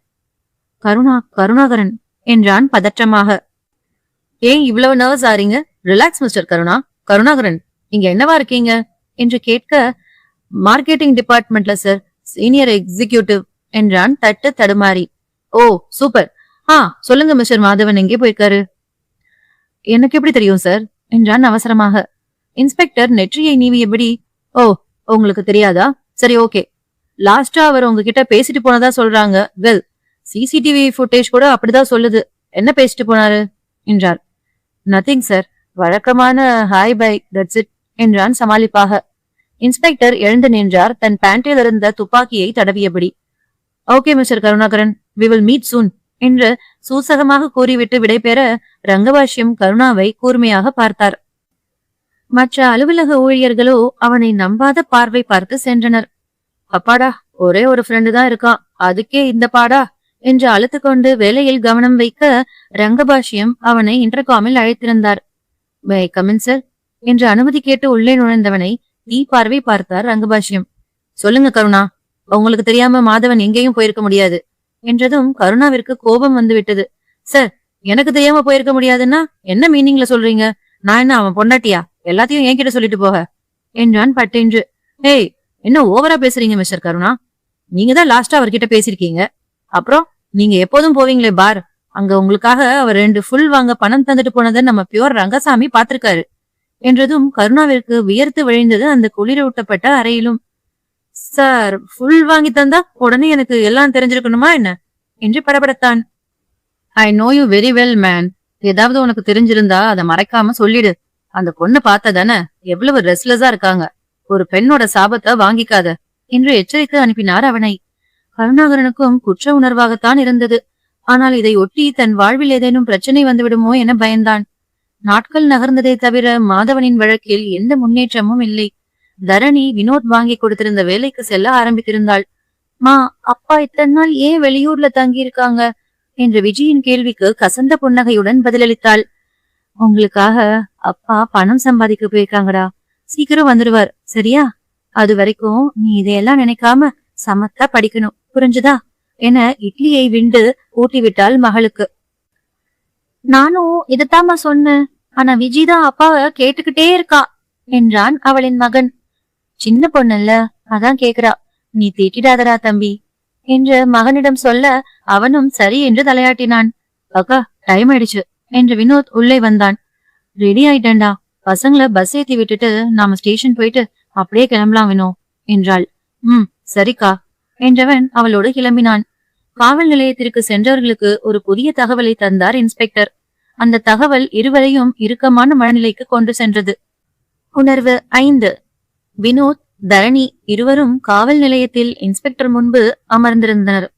கருணாகரன் என்றான் பதற்றமாக. ஏன் இவ்வளவு நர்வஸ் ஆறீங்க? ரிலாக்ஸ் மிஸ்டர் கருணாகரன், இங்க என்னவா இருக்கீங்க என்று கேட்க, மார்க்கெட்டிங் டிபார்ட்மெண்ட்ல சார், சீனியர் எக்ஸிகியூட்டிவ் என்றான் தட்டு தடுமாறி. ஓ சூப்பர், சொல்லுங்க மிஸ்டர் மாதவன் எங்கே போயிருக்காரு? எனக்கு எப்படி தெரியும் சார் என்றான் அவசரமாக. இன்ஸ்பெக்டர் நெற்றியை நீவியபடி, ஓ உங்களுக்கு தெரியாதா, சரி ஓகே, லாஸ்டா அவர் உங்ககிட்ட பேசிட்டு போனதா சொல்றாங்க. வெல், சிசிடிவி ஃபுட்டேஜ் கூட அப்படிதான் சொல்லுது, என்ன பேசிட்டு போனாரு என்றார். நத்திங் சார், வழக்கமான ஹாய் பை தட்ஸ் இட் என்றான் சமாளிப்பாக. இன்ஸ்பெக்டர் எழுந்து நின்றார், தன் பேண்டில் இருந்த துப்பாக்கியை தடவியபடி. Okay mister Karunakaran, we will meet soon என்று சூசகமாக கூறிவிட்டு விடைபெற ரங்கபாஷ்யம் கருணாவை கூர்மையாக பார்த்தார். மற்ற அலுவலக ஊழியர்களோ அவனை நம்பாத பார்வை பார்த்து சென்றனர். அப்பாடா, ஒரே ஒரு ஃப்ரெண்டு தான் இருக்கான், அதுக்கே இந்த பாடா என்று அழுத்து கொண்டு வேலையில் கவனம் வைக்க ரங்கபாஷ்யம் அவனை இன்டர்காமில் அழைத்திருந்தார். மே கமின் சார் என்று அனுமதி கேட்டு உள்ளே நுழைந்தவனை தீ பார்வை பார்த்தார் ரங்கபாஷ்யம். சொல்லுங்க கருணா, உங்களுக்கு தெரியாம மாதவன் எங்கேயும் போயிருக்க முடியாது என்றதும் கருணாவிற்கு கோபம் வந்து விட்டது. சார், எனக்கு தெரியாம போயிருக்க முடியாதுன்னா என்ன மீனிங்ல சொல்றீங்க? நான் என்ன அவன் பொண்டாட்டியா? எல்லாத்தையும் என்கிட்ட சொல்லிட்டு போக என்றான் பட்டென்று. ஏய், என்ன ஓவரா பேசுறீங்க மிஸ்டர் கருணா? நீங்க தான் லாஸ்டா அவர்கிட்ட பேசிருக்கீங்க. அப்புறம் நீங்க எப்போதும் போவீங்களே பார், அங்க உங்களுக்காக அவர் 2 ஃபுல் வாங்க பணம் தந்துட்டு போனதை நம்ம பியூர் ரங்கசாமி பாத்திருக்காரு என்றதும் கருணாவிற்கு வியர்த்து விழைந்தது அந்த குளிரூட்டப்பட்ட அறையிலும். சார், ஃபுல் வாங்கி தந்தா உடனே எனக்கு எல்லாம் தெரிஞ்சிருக்கணுமா என்ன என்று படபடத்தான். I know you very well man. ஏதாவது உனக்கு தெரிஞ்சிருந்தா அதை மறைக்காம சொல்லிடு. அந்த பொண்ணு பார்த்ததானே எவ்வளவு ரெஸ்ட்லெஸ்ஸா இருக்காங்க. ஒரு பெண்ணோட சாபத்தை வாங்கிக்காத என்று எச்சரித்து அனுப்பினார் அவனை. கருணாகரனுக்கும் குற்ற உணர்வாகத்தான் இருந்தது. ஆனால் இதை ஒட்டி தன் வாழ்வில் ஏதேனும் பிரச்சனை வந்துவிடுமோ என பயந்தான். நாட்கள் நகர்ந்ததை தவிர மாதவனின் வழக்கில் எந்த முன்னேற்றமும் இல்லை. தரணி வினோத் வாங்கி கொடுத்திருந்த வேலைக்கு செல்ல ஆரம்பித்திருந்தாள். மா, அப்பா இத்தனை நாள் ஏன் வெளியூர்ல தங்கி இருக்காங்க என்ற விஜயின் கேள்விக்கு கசந்த புன்னகையுடன் பதிலளித்தாள். உங்களுக்காக அப்பா பணம் சம்பாதிக்க போயிருக்காங்கடா, சீக்கிரம் வந்துடுவார், சரியா? அது வரைக்கும் நீ இதையெல்லாம் நினைக்காம சமத்தா படிக்கணும், புரிஞ்சுதா என இட்லியை விண்டு ஊட்டி விட்டாள் மகளுக்கு. நானும் இதத்தாம சொன்னேன், ஆனா விஜிதான் அப்பாவை கேட்டுக்கிட்டே இருக்கா என்றான் அவளின் மகன். சின்ன பொண்ணுல்ல, அதான் கேக்குறா, நீ திட்டிடாதடா தம்பி என்று மகனிடம் சொல்ல அவனும் சரி என்று தலையாட்டினான். அக்கா, டைம் ஆயிடுச்சு என்று வினோத் உள்ளே வந்தான். ரெடி ஆயிட்டேன்டா, பசங்களை பஸ் ஏத்தி விட்டுட்டு நாம ஸ்டேஷன் போயிட்டு அப்படியே கிளம்பலாம் வினோ என்றாள். சரிக்கா என்றவன் அவளோடு கிளம்பினான். காவல் நிலையத்திற்கு சென்றவர்களுக்கு ஒரு புதிய தகவலை தந்தார் இன்ஸ்பெக்டர். அந்த தகவல் இருவரையும் இறுக்கமான மனநிலைக்கு கொண்டு சென்றது. உணர்வு 5. வினோத், தரணி இருவரும் காவல் நிலையத்தில் இன்ஸ்பெக்டர் முன்பு அமர்ந்திருந்தனர்.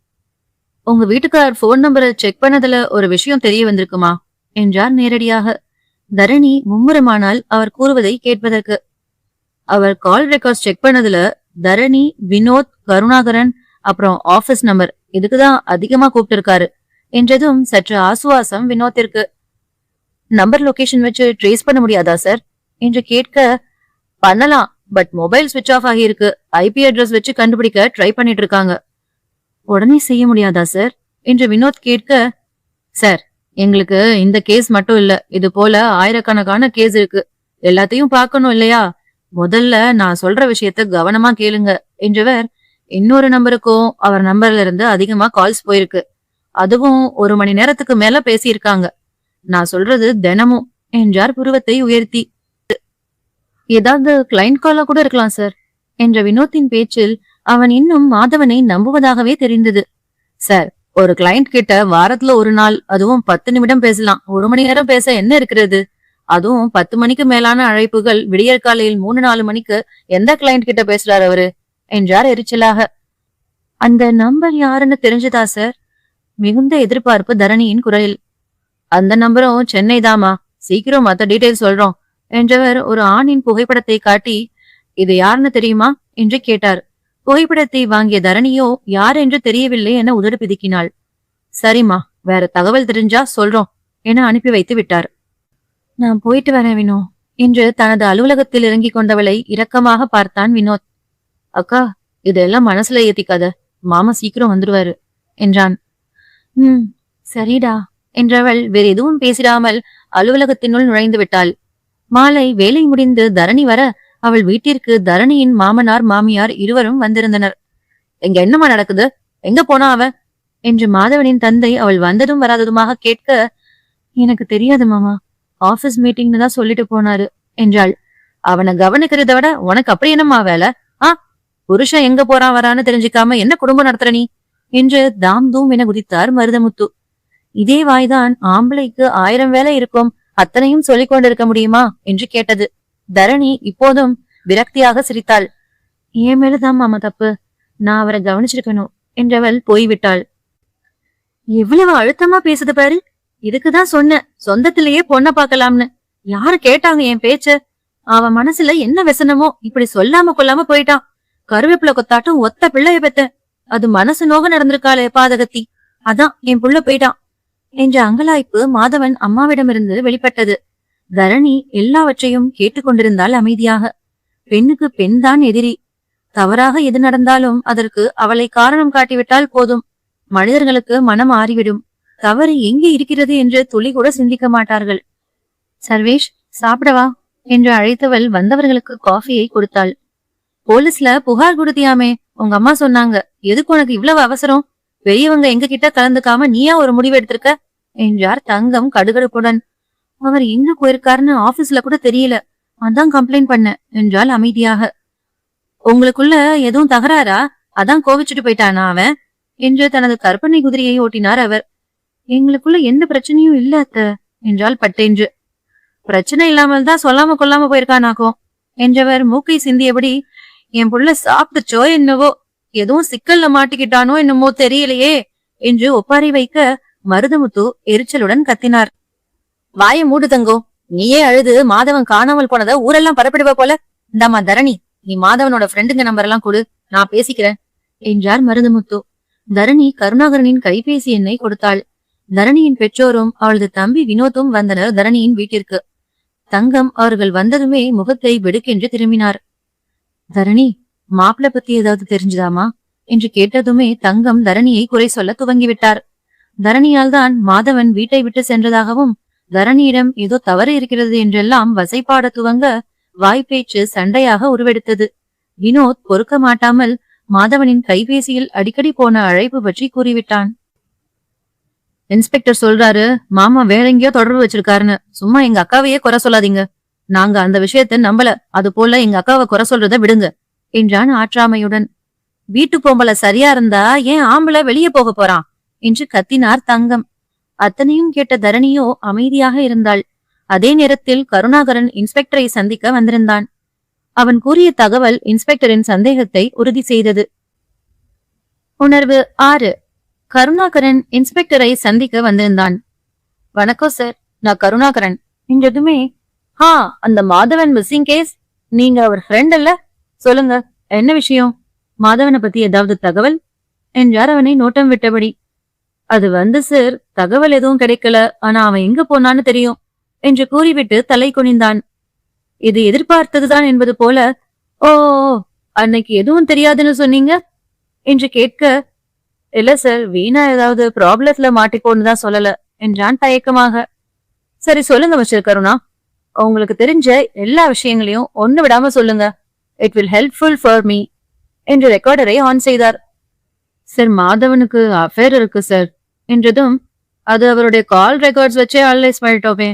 உங்க வீட்டுக்கார் போன் நம்பரை செக் பண்ணதுல ஒரு விஷயம் தெரிய வந்திருக்குமா என்றார் நேரடியாக. தரணி மும்முரமானால் அவர் கூறுவதை கேட்பதற்கு. அவர் கால் ரெக்கார்ட்ஸ் செக் பண்ணதுல தரணி, வினோத், கருணாகரன் அப்புறம் ஆபீஸ் நம்பர் இதுக்குதான் அதிகமா கூப்பிட்டு இருக்காரு என்றதும் சற்று ஆசுவாசம் வினோத்திற்கு. நம்பர் லொகேஷன் வச்சு ட்ரேஸ் பண்ண முடியாதா சார் என்று கேட்க, பண்ணலாம், பட் மொபைல் ஸ்விட்ச் ஆஃப் ஆகியிருக்கு, ஐபி அட்ரஸ் வச்சு கண்டுபிடிக்க ட்ரை பண்ணிட்டு இருக்காங்க. உடனே செய்ய முடியாதா சார் என்று வினோத் கேட்க, சார், எங்களுக்கு இந்த கேஸ் மட்டும் இல்ல, இது போல ஆயிரக்கணக்கான கேஸ் இருக்கு, எல்லாத்தையும் பார்க்கணும் இல்லையா? முதல்ல நான் சொல்ற விஷயத்த கவனமா கேளுங்க என்றவர் இன்னொரு நம்பருக்கும் அவர் நம்பர்ல இருந்து அதிகமா கால்ஸ் போயிருக்கு. அதுவும் 1 மணி நேரத்துக்கு மேல பேசியிருக்காங்க. நான் சொல்றது தினமும் என்றார் புருவத்தை உயர்த்தி. ஏதாவது கிளைண்ட் காலா கூட இருக்கலாம் சார் என்ற வினோத்தின் பேச்சில் அவன் இன்னும் மாதவனை நம்புவதாகவே தெரிந்தது. சார், ஒரு கிளைண்ட் கிட்ட வாரத்துல ஒரு நாள், அதுவும் 10 நிமிடம் பேசலாம், 1 மணி நேரம் பேச என்ன இருக்கிறது? அதுவும் 10 மணிக்கு மேலான அழைப்புகள் விடியற் காலையில் 3-4 மணிக்கு எந்த கிளைண்ட் கிட்ட பேசுறாரு அவரு என்றார் எரிச்சலாக. அந்த நம்பர் யாருன்னு தெரிஞ்சதா சார்? மிகுந்த எதிர்பார்ப்பு தரணியின் குரலில். அந்த நம்பரும் சென்னை தாமா, சீக்கிரம் மத்த டீடைல் சொல்றோம் என்றவர் ஒரு ஆணின் புகைப்படத்தை காட்டி, இது யாருன்னு தெரியுமா என்று கேட்டார். புகைப்படத்தை வாங்கிய தரணியோ யார் என்று தெரியவில்லை என உதடு பிதுக்கினாள். சரிம்மா, வேற தகவல் தெரிஞ்சா சொல்றோம் என அனுப்பி வைத்து விட்டார். நான் போயிட்டு வரேன் வினோ என்று தனது அலுவலகத்தில் இறங்கிக் கொண்டவளை இரக்கமாக பார்த்தான் வினோத். அக்கா, இதெல்லாம் மனசுல ஏத்திக்காத, மாமா சீக்கிரம் வந்துருவாரு என்றான். சரிடா என்றவள் வேறு எதுவும் பேசிடாமல் அலுவலகத்தினுள் நுழைந்து விட்டாள். மாலை வேலை முடிந்து தரணி வர அவள் வீட்டிற்கு தரணியின் மாமனார் மாமியார் இருவரும் வந்திருந்தனர். எங்க என்னமா நடக்குது, எங்க போனா அவ என்று மாதவனின் தந்தை அவள் வந்ததும் வராததுமாக கேட்க, எனக்கு தெரியாது மாமா, ஆபீஸ் மீட்டிங்னு தான் சொல்லிட்டு போனாரு என்றாள். அவனை கவனிக்கிறத விட உனக்கு அப்படி என்னம்மா வேலை? புருஷன் எங்க போறான் வரான்னு தெரிஞ்சுக்காம என்ன குடும்பம் நடத்துற நீ என்று தாம் தூம் என குதித்தார் மருதமுத்து. இதே வாய்தான் ஆம்பளைக்கு 1000 வேலை இருக்கும், அத்தனையும் சொல்லிக் கொண்டிருக்க முடியுமா என்று கேட்டது. தரணி இப்போதும் விரக்தியாக சிரித்தாள். என் மேலதான் மாமா தப்பு, நான் அவரை கவனிச்சிருக்கணும் என்றவள் போய்விட்டாள். எவ்வளவு அழுத்தமா பேசுது பாரு. இதுக்குதான் சொன்னேன் சொந்தத்திலேயே பொண்ண பாக்கலாம்னு. யாரு கேட்டாங்க என் பேச்ச? அவன் மனசுல என்ன व्यसனமோ இப்படி சொல்லாம கொள்ளாம போயிட்டான். கருவேப்பில கொத்தாட்டும் ஒத்த பிள்ளைய பெத்த. அது மனசு நோக நடந்திருக்காளே பாதகத்தி. அதான் என் புள்ள போயிட்டான் என்ற அங்கலாய்ப்பு மாதவன் அம்மாவிடமிருந்து வெளிப்பட்டது. தரணி எல்லாவற்றையும் கேட்டுக்கொண்டிருந்தாள் அமைதியாக. பெண்ணுக்கு பெண் தான் எதிரி. தவறாக எது நடந்தாலும் அதற்கு அவளை காரணம் காட்டிவிட்டால் போதும். மனிதர்களுக்கு மனம் ஆறிவிடும். தவறு எங்கே இருக்கிறது என்று துளி கூட சிந்திக்க மாட்டார்கள். சர்வேஷ், சாப்பிடவா என்று அழைத்தவள் வந்தவர்களுக்கு காஃபியை கொடுத்தாள். போலீஸ்ல புகார் கொடுத்தியாமே, உங்க அம்மா சொன்னாங்க. எதுக்கு உனக்கு இவ்வளவு அவசரம்? பெரியவங்க எங்க கிட்ட கலந்துக்காம நீயா ஒரு முடிவு எடுத்திருக்க என்றார் தங்கம் கடுகடுப்புடன். அவர் எங்க போயிருக்காருன்னு ஆபீஸ்ல கூட தெரியல, அதான் கம்ப்ளைண்ட் பண்ண என்றால் அமைதியாக. உங்களுக்குள்ள எதுவும் தகராறா? அதான் கோவிச்சுட்டு போயிட்டானா அவன் என்று தனது கற்பனை குதிரையை ஓட்டினார் அவர். எங்களுக்குள்ள எந்த பிரச்சனையும் இல்ல அத்த என்றால் பட்டென்று. பிரச்சனை இல்லாமல் தான் சொல்லாம கொல்லாம போயிருக்கானாக்கும் என்றவர் மூக்கை சிந்தியபடி, என் புள்ள சாப்பிட்டுச்சோ என்னவோ, எதுவும் சிக்கல்ல மாட்டிக்கிட்டானோ என்னமோ தெரியலையே என்று ஒப்பாரி வைக்க மருதமுத்து எரிச்சலுடன் கத்தினார். வாய மூடு தங்கோ, நீயே அழுது மாதவன் காணாமல் போனத ஊரெல்லாம் பரப்பிடுவ போல. இந்தாமா தரணி, நீ மாதவனோட ஃப்ரெண்டுங்க நம்பர் எல்லாம் கொடு, நான் பேசிக்கிறேன் என்றார் மருதமுத்து. தரணி கருணாகரனின் கைபேசி எண்ணை கொடுத்தாள். தரணியின் பெற்றோரும் அவளது தம்பி வினோத்தும் வந்தனர் தரணியின் வீட்டிற்கு. தங்கம் அவர்கள் வந்ததுமே முகத்தை வெடுக்கென்று திரும்பினார். தரணி, மாப்பிள்ள பத்தி ஏதாவது தெரிஞ்சுதாமா என்று கேட்டதுமே தங்கம் தரணியை குறை சொல்ல துவங்கிவிட்டார். தரணியால் தான் மாதவன் வீட்டை விட்டு சென்றதாகவும் தரணியிடம் ஏதோ தவறு இருக்கிறது என்றெல்லாம் வசைப்பாட துவங்க வாய்ப்பேச்சு சண்டையாக உருவெடுத்தது. வினோத் பொறுக்க மாட்டாமல் மாதவனின் கைபேசியில் அடிக்கடி போன அழைப்பு பற்றி கூறிவிட்டான். இன்ஸ்பெக்டர் சொல்றாரு மாமா வேற எங்கேயோ தொடர்பு வச்சிருக்காருன்னு. சும்மா எங்க அக்காவையே குறை சொல்லாதீங்க. நாங்க அந்த விஷயத்த நம்பல, அது போல எங்க அக்காவை குறை சொல்றத விடுங்க என்றான் ஆற்றாமையுடன். வீட்டு பொம்பளை சரியா இருந்தா ஏன் ஆம்பளை வெளியே போக போறான் என்று கத்தினார் தங்கம். அத்தனையும் கேட்ட தரணியோ அமைதியாக இருந்தாள். அதே நேரத்தில் கருணாகரன் இன்ஸ்பெக்டரை சந்திக்க வந்திருந்தான். அவன் கூறிய தகவல் இன்ஸ்பெக்டரின் சந்தேகத்தை உறுதி செய்தது. உணர்வு 6. கருணாகரன் இன்ஸ்பெக்டரை சந்திக்க வந்திருந்தான். வணக்கம் சார், நான் கருணாகரன் என்றதுமே, அந்த மாதவன் மிஸ்ஸிங் கேஸ், நீங்க அவர் ஃப்ரெண்ட் அல்ல? சொல்லுங்க, என்ன விஷயம்? மாதவனை பத்தி ஏதாவது தகவல் என்றார் அவனை நோட்டம் விட்டபடி. அது சார், தகவல் எதுவும் கிடைக்கல, ஆனா அவன் எங்க போனான்னு தெரியும் என்று கூறிவிட்டு தலை குனிந்தான். இது எதிர்பார்த்ததுதான் என்பது போல, ஓ அன்னைக்கு எதுவும் தெரியாதுன்னு சொன்னீங்க என்று கேட்க, இல்ல சார், வீணா ஏதாவது ப்ராப்ளத்துல மாட்டிக்கோன்னு சொல்லல என்றான் தயக்கமாக. சரி சொல்லுங்க மிஸ்டர் கருணா, உங்களுக்கு தெரிஞ்ச எல்லா விஷயங்களையும் ஒண்ணு விடாம சொல்லுங்க. It will helpful for me என்று ரெக்கார்டரை ஆன் செய்தார். சார், மாதவனுக்கு அஃபேர் இருக்கு சார் என்றதும், அது அவருடைய கால் ரெக்கார்ட்ஸ் வச்சே அனலைஸ் பண்ணிட்டோமே,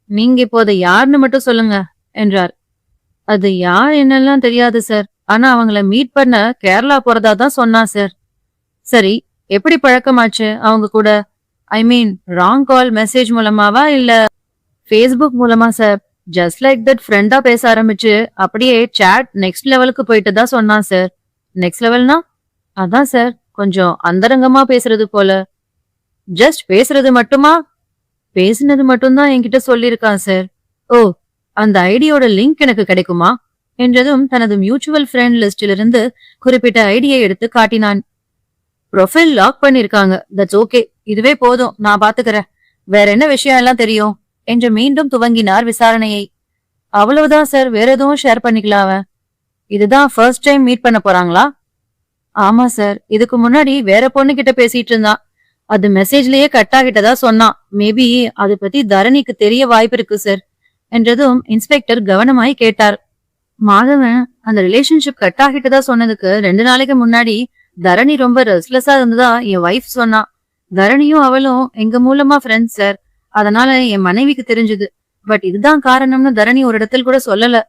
நீங்க இப்போ அதை யாருன்னு மட்டும் சொல்லுங்க என்றார். அது யார் என்னெல்லாம் தெரியாது சார், ஆனா அவங்கள மீட் பண்ண கேரளா போறதா தான் சொன்னா சார். சரி, எப்படி பழக்கமாச்சு அவங்க கூட? ஐ மீன் ராங் கால் மெசேஜ் மூலமாவா இல்ல ஃபேஸ்புக் மூலமா சார்? ஜஸ்ட் லைக் தட் ஃப்ரெண்டா பேச ஆரம்பிச்சு அப்படியே சாட் நெக்ஸ்ட் லெவலுக்கு போயிட்டு தான் சொன்னான் சார். நெக்ஸ்ட் லெவல்னா? அதான் சார், கொஞ்சம் அந்தரங்கமா பேசுறது போல. ஜஸ்ட் பேசுறது மட்டுமா? பேசினது மட்டும்தான் என்கிட்ட சொல்லியிருக்கான் சார். ஓ, அந்த ஐடியோட லிங்க் எனக்கு கிடைக்குமா என்றதும் தனது மியூச்சுவல் ஃப்ரெண்ட் லிஸ்டிலிருந்து குறிப்பிட்ட ஐடியை எடுத்து காட்டினான். ப்ரொஃபைல் லாக் பண்ணிருக்காங்க, தட்ஸ் ஓகே, இதுவே போதும், நான் பாத்துக்கிறேன். வேற என்ன விஷயம் எல்லாம் தெரியும் என்று மீண்டும் துவங்கினார் விசாரணையை. அவ்வளவுதான் சார், வேற எதுவும் ஷேர் பண்ணிக்கலாம் அவன்? இதுதான் ஃபர்ஸ்ட் டைம் மீட் பண்ண போறாங்களா? ஆமா சார், இதுக்கு முன்னாடி வேற பொண்ணு கிட்ட பேசிட்டு இருந்தான். அது மெசேஜ்லயே கட் ஆகிட்டதா சொன்னான். மேபி அதை பத்தி தரணிக்கு தெரிய வாய்ப்பு இருக்கு சார் என்றதும் இன்ஸ்பெக்டர் கவனமாய் கேட்டார். மாதவன் அந்த ரிலேஷன்ஷிப் கட் ஆகிட்டதா சொன்னதுக்கு 2 நாளைக்கு முன்னாடி தரணி ரொம்ப ரெஸ்ட்லெஸ்ஸா இருந்ததா என் வைஃப் சொன்னா. தரணியும் அவளும் எங்க மூலமா ஃப்ரெண்ட்ஸ் சார், அதனால என் மனைவிக்கு தெரிஞ்சது. பட் இதுதான் காரணம்னு தரணி ஒரு இடத்துல கூட சொல்லல.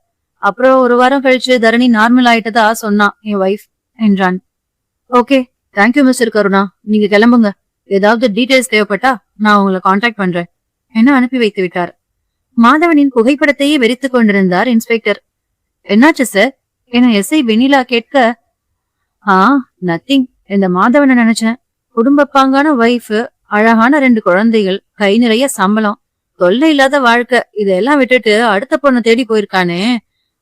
அப்புறம் 1 வாரம் கழிச்சு தரணி நார்மல் ஆயிட்டதா சொன்னா என் வைஃப் என்றான். ஓகே, தேங்க்யூ மிஸ்டர் கருணா, நீங்க கிளம்புங்க. ஏதாவது டீடைல்ஸ் தேவைப்பட்டா நான் உங்களை கான்டாக்ட் பண்றேன் என அனுப்பி வைத்து விட்டார். மாதவனின் புகைப்படத்தையே வெறித்துக் கொண்டிருந்தார் இன்ஸ்பெக்டர். என்னாச்சு சார் என எஸ்ஐ வெண்ணிலா கேட்க, ஆ நத்திங், இந்த மாதவனை நினைச்சேன். குடும்ப பாங்கான வைஃப், அழகான 2 குழந்தைகள், கை நிறைய சம்பளம், தொல்லை இல்லாத வாழ்க்கை, இதெல்லாம் விட்டுட்டு அடுத்த பொண்ணை தேடி போயிருக்கானே,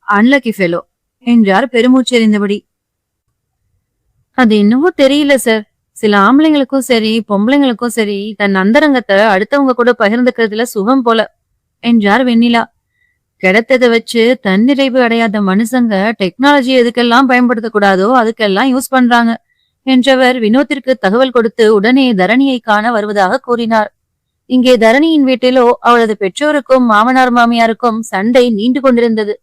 அன்லக்கி ஃபெலோ என்றார் பெருமூச்சு எறிந்தபடி. அது இன்னமும் தெரியல சார். சில ஆம்பளைங்களுக்கும் சரி பொம்பளைங்களுக்கும் சரி தன் அந்தரங்கத்தை அடுத்தவங்க கூட பகிர்ந்துக்கிறதுல சுகம் போல என்றார் வெண்ணிலா. கிடைத்ததை வச்சு தன்னிறைவு அடையாத மனுஷங்க டெக்னாலஜி எதுக்கெல்லாம் பயன்படுத்தக்கூடாதோ அதுக்கெல்லாம் யூஸ் பண்றாங்க என்றவர் வினோத்திற்கு தகவல் கொடுத்து உடனே தரணியை காண வருவதாக கூறினார். இங்கே தரணியின் வீட்டிலோ அவளது பெற்றோருக்கும் மாமனார் மாமியாருக்கும் சண்டை நீண்டு கொண்டிருந்தது.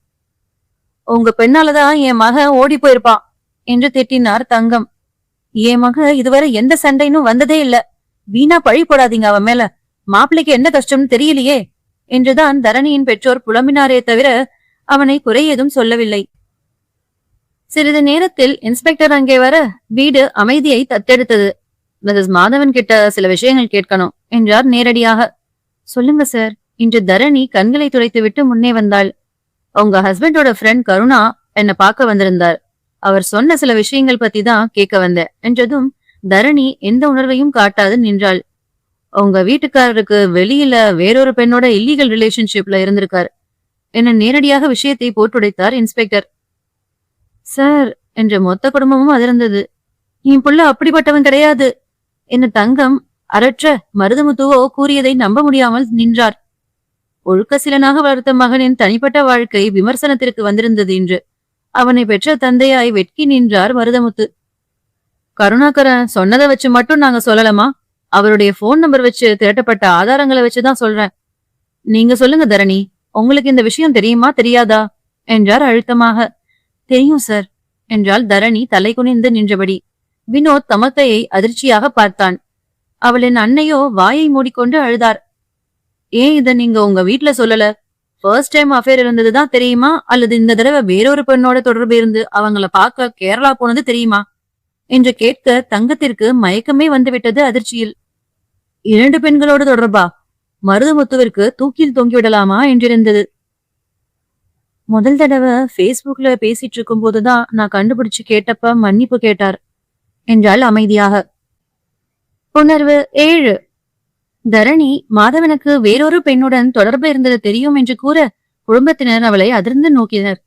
உங்க பெண்ணாலதான் என் மகன் ஓடி போயிருப்பான் என்று திட்டினார் தங்கம். என் மகன் இதுவரை எந்த சண்டைனும் வந்ததே இல்ல, வீணா பழி போடாதீங்க அவன் மேல, மாப்பிள்ளைக்கு என்ன கஷ்டம்னு தெரியலையே என்றுதான் தரணியின் பெற்றோர் புலம்பினாரே தவிர அவனை குறை ஏதும் சொல்லவில்லை. சிறிது நேரத்தில் இன்ஸ்பெக்டர் அங்கே வர வீடு அமைதியை தத்தெடுத்தது. மிஸ்ஸஸ் மாதவன் கிட்ட சில விஷயங்கள் கேட்கணும் என்றார் நேரடியாக. சொல்லுங்க சார். இன்று தரணி கண்களை துடைத்து விட்டு முன்னே வந்தாள். உங்க ஹஸ்பண்டோட ஃப்ரெண்ட் கருணா என்ன பார்க்க வந்திருந்தார். அவர் சொன்ன சில விஷயங்கள் பத்தி தான் கேட்க வந்தேன் என்றதும் தரணி எந்த உணர்வையும் காட்டாது நின்றாள். உங்க வீட்டுக்காரருக்கு வெளியில வேறொரு பெண்ணோட இல்லீகல் ரிலேஷன்ஷிப்ல இருந்திருக்காரு என்ன நேரடியாக விஷயத்தை போட்டுடைத்தார் இன்ஸ்பெக்டர். சார் என்ற மொத்த குடும்பமும் அதிர்ந்தது. என் புள்ள அப்படிப்பட்டவன் கிடையாது என்ன தங்கம் அரற்ற மருதமுத்துவோ கூறியதை நம்ப முடியாமல் நின்றார். ஒழுக்க சிலனாக வளர்த்த மகனின் தனிப்பட்ட வாழ்க்கை விமர்சனத்திற்கு வந்திருந்தது என்று அவனை பெற்ற தந்தையாய் வெட்கி நின்றார் மருதமுத்து. கருணாகரன் சொன்னதை வச்சு மட்டும் நாங்க சொல்லலாமா? அவருடைய போன் நம்பர் வச்சு திரட்டப்பட்ட ஆதாரங்களை வச்சுதான் சொல்றேன். நீங்க சொல்லுங்க தரணி, உங்களுக்கு இந்த விஷயம் தெரியுமா தெரியாதா என்றார் அழுத்தமாக. தெரியும் சார் என்றால் தரணி தலை குனிந்து நின்றபடி. வினோத் தமக்கையை அதிர்ச்சியாக பார்த்தான். அவளின் அன்னையோ வாயை மூடிக்கொண்டு அழுதார். ஏன் இத நீங்க உங்க வீட்டுல சொல்லல? ஃபர்ஸ்ட் டைம் அஃபேர் இருந்ததுதான் தெரியுமா, அல்லது இந்த தடவை வேறொரு பெண்ணோட தொடர்பு இருந்து அவங்கள பார்க்க கேரளா போனது தெரியுமா என்று கேட்க தங்கத்திற்கு மயக்கமே வந்துவிட்டது அதிர்ச்சியில். 2 பெண்களோடு தொடர்பா? மருதமுத்துவிற்கு தூக்கில் தொங்கிவிடலாமா என்றிருந்தது. முதல் தடவை பேஸ்புக்ல பேசிட்டு இருக்கும் போதுதான் நான் கண்டுபிடிச்சு கேட்டப்ப மன்னிப்பு கேட்டார் என்றால் அமைதியாக. உணர்வு 7. தரணி மாதவனுக்கு வேறொரு பெண்ணுடன் தொடர்பு இருந்தது தெரியும் என்று கூற குடும்பத்தினர் அவளை அதிர்ந்து நோக்கினர்.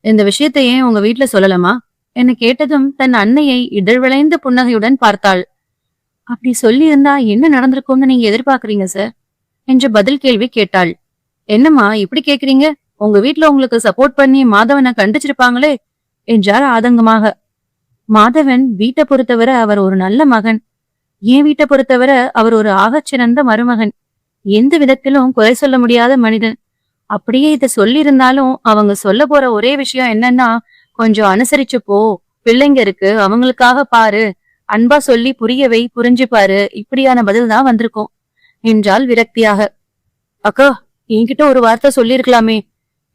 இந்த விஷயத்தை ஏன் உங்க வீட்டுல சொல்லலாமா என கேட்டதும் தன் அன்னையை இதழ் விளைந்த புன்னகையுடன் பார்த்தாள். அப்படி சொல்லி இருந்தா என்ன நடந்திருக்கும்னு நீங்க எதிர்பார்க்கறீங்க சார் என்று பதில் கேள்வி கேட்டாள். என்னம்மா இப்படி கேக்குறீங்க? உங்க வீட்டுல உங்களுக்கு சப்போர்ட் பண்ணி மாதவனை கண்டிச்சிருப்பாங்களே என்றார் ஆதங்கமாக. மாதவன் வீட்டை பொறுத்தவரை அவர் ஒரு நல்ல மகன். என் வீட்டை பொறுத்தவரை அவர் ஒரு ஆகச்சிறந்த மருமகன். எந்த விதத்திலும் குறை சொல்ல முடியாத மனிதன். அப்படியே இத சொல்லியிருந்தாலும் அவங்க சொல்ல போற ஒரே விஷயம் என்னன்னா, கொஞ்சம் அனுசரிச்சு போ, பிள்ளைங்க இருக்கு, அவங்களுக்காக பாரு, அன்பா சொல்லி புரியவை, புரிஞ்சு பாரு, இப்படியான பதில் தான் வந்திருக்கும் என்றால் விரக்தியாக. அக்கா, என்கிட்ட ஒரு வார்த்தை சொல்லிருக்கலாமே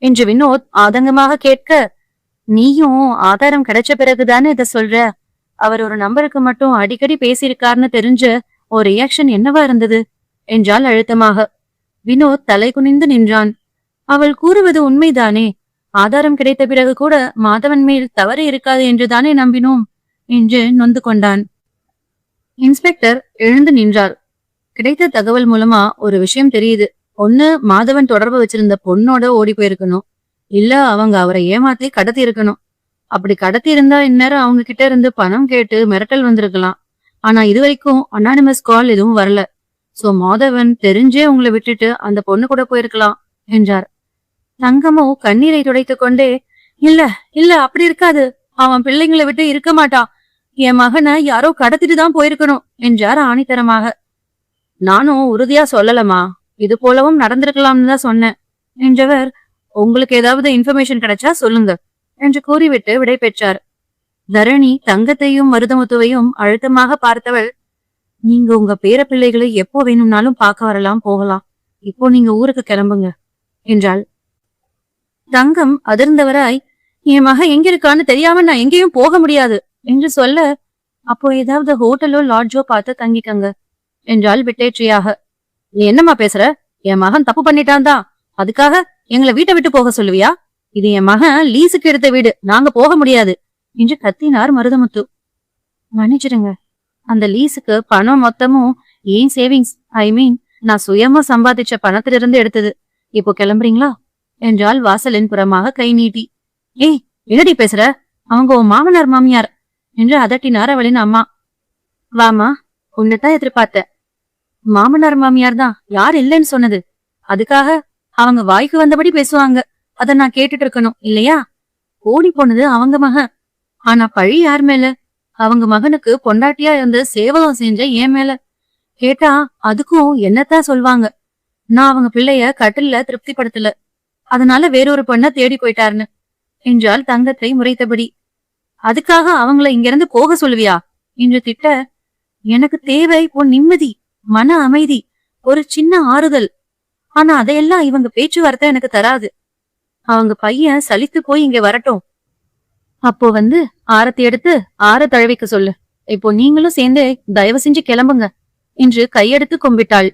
என்று வினோத் ஆதங்கமாக கேட்க, நீயும் ஆதாரம் கிடைச்ச பிறகுதானே இத சொல்ற? அவர் ஒரு நம்பருக்கு மட்டும் அடிக்கடி பேசியிருக்காருன்னு தெரிஞ்ச ஒரு ரியாக்ஷன் என்னவா இருந்தது என்றால் அழுத்தமாக. வினோத் தலை குனிந்து நின்றான். அவள் கூறுவது உண்மைதானே? ஆதாரம் கிடைத்த பிறகு கூட மாதவன் மேல் தவறு இருக்காது என்றுதானே நம்பினோம் என்று நொந்து கொண்டான். இன்ஸ்பெக்டர் எழுந்து நின்றார். கிடைத்த தகவல் மூலமா ஒரு விஷயம் தெரியுது. ஒண்ணு, மாதவன் தொடர்பு வச்சிருந்த பொண்ணோட ஓடி போயிருக்கணும், இல்ல அவங்க அவரை ஏமாத்தி கடத்தி இருக்கணும். அப்படி கடத்தி இருந்தா இந்நேரம் அவங்க கிட்ட இருந்து பணம் கேட்டு மிரட்டல் வந்திருக்கலாம். ஆனா இதுவரைக்கும் அனானிமஸ் கால் எதுவும் வரல. சோ மாதவன் தெரிஞ்சே உங்களை விட்டுட்டு அந்த பொண்ணு கூட போயிருக்கலாம் என்றார். தங்கமோ கண்ணீரை துடைத்து கொண்டே, இல்ல இல்ல அப்படி இருக்காது, அவன் பிள்ளைங்களை விட்டு இருக்க மாட்டான், என் மகனை யாரோ கடத்திட்டு தான் போயிருக்கணும் என்றார் ஆணித்தரமாக. நானும் உறுதியா சொல்லலமா, இது போலவும் நடந்திருக்கலாம்னு தான் சொன்னேன் என்றவர், உங்களுக்கு ஏதாவது இன்ஃபர்மேஷன் கிடைச்சா சொல்லுங்க என்று கூறிவிட்டு விடை பெற்றார். தரணி தங்கத்தையும் மருதமுத்துவையும் அழுத்தமாக பார்த்தவள், நீங்க உங்க பேர பிள்ளைகளை எப்போ வேணும்னாலும் பார்க்க வரலாம், போகலாம், இப்போ நீங்க ஊருக்கு கிளம்புங்க என்றாள். தங்கம் அதிர்ந்தவராய், என் மக எங்க இருக்கான்னு தெரியாம நான் எங்கேயும் போக முடியாது என்று சொல்ல, அப்போ ஏதாவது ஹோட்டலோ லாட்ஜோ பார்த்து தங்கிக்கங்க என்றாள் விட்டேற்றியாக. நீ என்னம்மா பேசுற? என் மகன் தப்பு பண்ணிட்டான் தான், அதுக்காக எங்களை வீட்டை விட்டு போக சொல்லுவியா? இது என் மகன் லீஸுக்கு எடுத்த வீடு, நாங்க போக முடியாது என்று கத்தினார் மருதமுத்து. மன்னிச்சிடுங்க, அந்த லீஸுக்கு பணம் மொத்தமும் ஏன் சேவிங்ஸ், ஐ மீன் நான் சுயமா சம்பாதிச்ச பணத்திலிருந்து எடுத்தது. இப்போ கிளம்புறீங்களா என்றால் வாசலின் புறமாக கை நீட்டி. ஏய், என்னடி பேசுற? அவங்க உன் மாமனார் மாமியார் என்று அதட்டினார் அவளின் அம்மா. வாமா, உன்னைத்தான் எதிர்பார்த்த. மாமனார் மாமியார் தான், யார் இல்லைன்னு சொன்னது? அதுக்காக அவங்க வாய்க்கு வந்தபடி பேசுவாங்க, அத நான் கேட்டுட்டு இருக்கணும் இல்லையா? ஓடி போனது அவங்க மகன், ஆனா பழி யார் மேல? அவங்க மகனுக்கு பொண்டாட்டியா இருந்து சேவகம் செஞ்ச என் மேல. கேட்டா அதுக்கும் என்னத்தான் சொல்வாங்க, நான் அவங்க பிள்ளைய கட்டில திருப்திப்படுத்தல, அதனால வேறொரு பொண்ண தேடி போயிட்டாருன்னு என்றால் தங்கத்தை முறைத்தபடி. அதுக்காக அவங்கள இங்கிருந்து போக சொல்லுவியா என்று திட்ட, எனக்கு தேவை உன் நிம்மதி, மன அமைதி, ஒரு சின்ன ஆறுதல். ஆனா அதையெல்லாம் இவங்க பேச்சுவார்த்தை எனக்கு தராது. அவங்க பையன் சலித்து போய் இங்க வரட்டும், அப்போ வந்து ஆரத்தி எடுத்து ஆற தழுவிக்க சொல்லு. இப்போ நீங்களும் சேர்ந்து தயவு செஞ்சு கிளம்புங்க என்று கையெடுத்து கும்பிட்டாள்.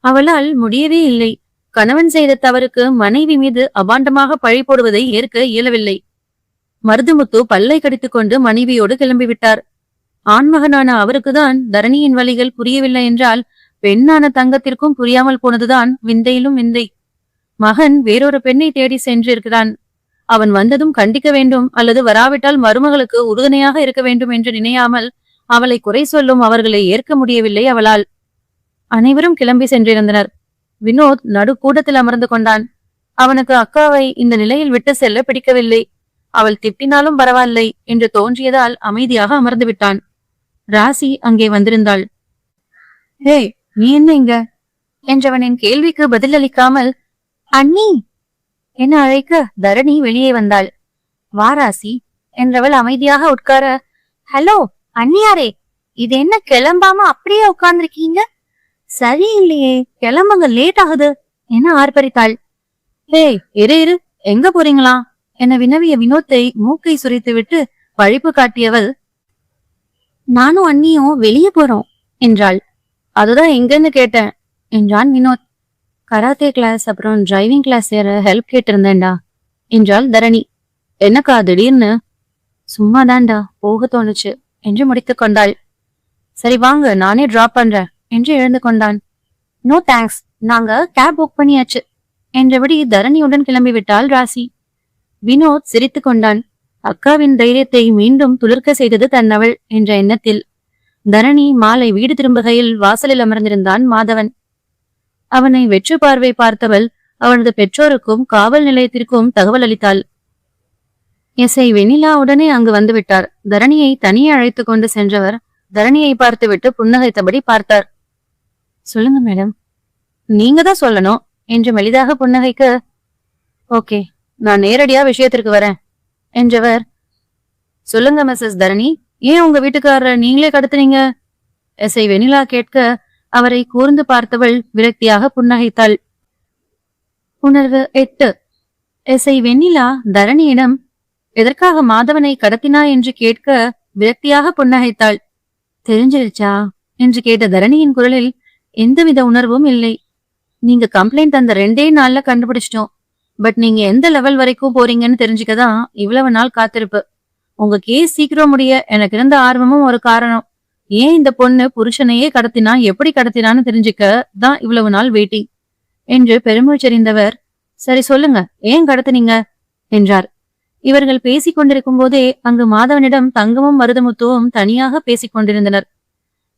அவளால் முடியவே இல்லை. கணவன் செய்த தவறுக்கு மனைவி மீது அபாண்டமாக பழி போடுவதை ஏற்க இயலவில்லை. மருதுமுத்து பல்லை கடித்துக் கொண்டு மனைவியோடு கிளம்பிவிட்டார். ஆண்மகனான அவருக்குதான் தரணியின் வழிகள் புரியவில்லை என்றால், பெண்ணான தங்கத்திற்கும் புரியாமல் போனதுதான் விந்தையிலும் விந்தை. மகன் வேறொரு பெண்ணை தேடி சென்றிருக்கிறான். அவன் வந்ததும் கண்டிக்க வேண்டும், அல்லது வராவிட்டால் மருமகளுக்கு உறுதுணையாக இருக்க வேண்டும் என்று நினையாமல் அவளை குறை சொல்லும் அவர்களை ஏற்க முடியவில்லை அவளால். அனைவரும் கிளம்பி சென்றிருந்தனர். வினோத் நடு கூடத்தில் அமர்ந்து கொண்டான். அவனுக்கு அக்காவை இந்த நிலையில் விட்டு செல்ல பிடிக்கவில்லை. அவள் திட்டினாலும் பரவாயில்லை என்று தோன்றியதால் அமைதியாக அமர்ந்து விட்டான். ராசி அங்கே வந்திருந்தாள். ஹே, நீ என்ன இங்க என்றவனின் கேள்விக்கு பதிலளிக்காமல் அண்ணி என அழைக்க தரணி வெளியே வந்தாள். வாராசி என்றவள் அமைதியாக உட்கார, ஹலோ அண்ணியாரே, இது என்ன கிளம்பாம அப்படியே உட்கார்ந்துருக்கீங்க? சரியில்லையே, கிளம்புங்க, லேட் ஆகுது என ஆர்ப்பரித்தாள். ஏய், இரு இரு, எங்க போறீங்களா என வினவிய வினோத்தை மூக்கை சுரித்து விட்டு பழிப்பு காட்டியவள், நானும் அண்ணியும் வெளியே போறோம் என்றாள். அதுதான் எங்கன்னு கேட்டேன் என்றான் வினோத். கராத்தே கிளாஸ் அப்புறம் டிரைவிங் கிளாஸ் ஏற ஹெல்ப் கேட்டிருந்தேன்டா என்றாள் தரணி. என்னக்கா திடீர்னு? சும்மாதான்டா, போக தோணுச்சு என்று முடித்துக் கொண்டாள். சரி வாங்க, நானே டிராப் பண்றேன் என்று எழுந்து கொண்டான். நோ தேங்க்ஸ், நாங்க கேப் புக் பண்ணியாச்சு என்றபடி தரணியுடன் கிளம்பிவிட்டாள் ராசி. வினோத் சிரித்து கொண்டான். அக்காவின் தைரியத்தை மீண்டும் துளிர்க்க செய்தது தன்னவள் என்ற எண்ணத்தில். தரணி மாலை வீடு திரும்புகையில் வாசலில் அமர்ந்திருந்தான் மாதவன். அவனை வெற்று பார்வை பார்த்தவள் அவனது பெற்றோருக்கும் காவல் நிலையத்திற்கும் தகவல் அளித்தாள். எஸ்ஐ வெண்ணிலா உடனே அங்கு வந்துவிட்டார். தரணியை தனியே அழைத்து கொண்டு சென்றவர் தரணியை பார்த்துவிட்டு புன்னகைத்தபடி பார்த்தார். சொல்லுங்க மேடம். நீங்க தான் சொல்லணும் என்று மெலிதாக புன்னகைக்க, ஓகே, நான் நேரடியா விஷயத்திற்கு வரேன் என்றவர், சொல்லுங்க மிஸ்ஸஸ் தரணி, ஏன் உங்க வீட்டுக்காரரை நீங்களே கடத்துனீங்க? எஸ்ஐ வெண்ணிலா கேட்க அவரை கூர்ந்து பார்த்தவள் விரக்தியாக புன்னகைத்தாள். உணர்வு 8. எஸ்ஐ வெண்ணிலா தரணியிடம் எதற்காக மாதவனை கடத்தினா என்று கேட்க விரக்தியாக புன்னகைத்தாள். தெரிஞ்சிருச்சா என்று கேட்ட தரணியின் குரலில் எந்தவித உணர்வும் இல்லை. நீங்க கம்ப்ளைண்ட் அந்த 2 நாள்ல கண்டுபிடிச்சிட்டோம். பட் நீங்க எந்த லெவல் வரைக்கும் போறீங்கன்னு தெரிஞ்சுக்கதான் இவ்வளவு நாள் காத்திருப்பு. உங்க கேஸ் சீக்கிரம் முடிய எனக்கு இருந்த ஆர்வமும் ஒரு காரணம். ஏன் இந்த பொண்ணு புருஷனையே கடத்தினா, எப்படி கடத்தினான்னு தெரிஞ்சுக்க தான் இவ்வளவு நாள் வெயிட்டிங் என்று பெருமூச்சறிந்தவர், சரி சொல்லுங்க, ஏன் கடத்தினீங்க என்றார். இவர்கள் பேசிக் கொண்டிருக்கும் போதே அங்கு மாதவனிடம் தங்கமும் மருதமுத்துவும் தனியாக பேசிக் கொண்டிருந்தனர்.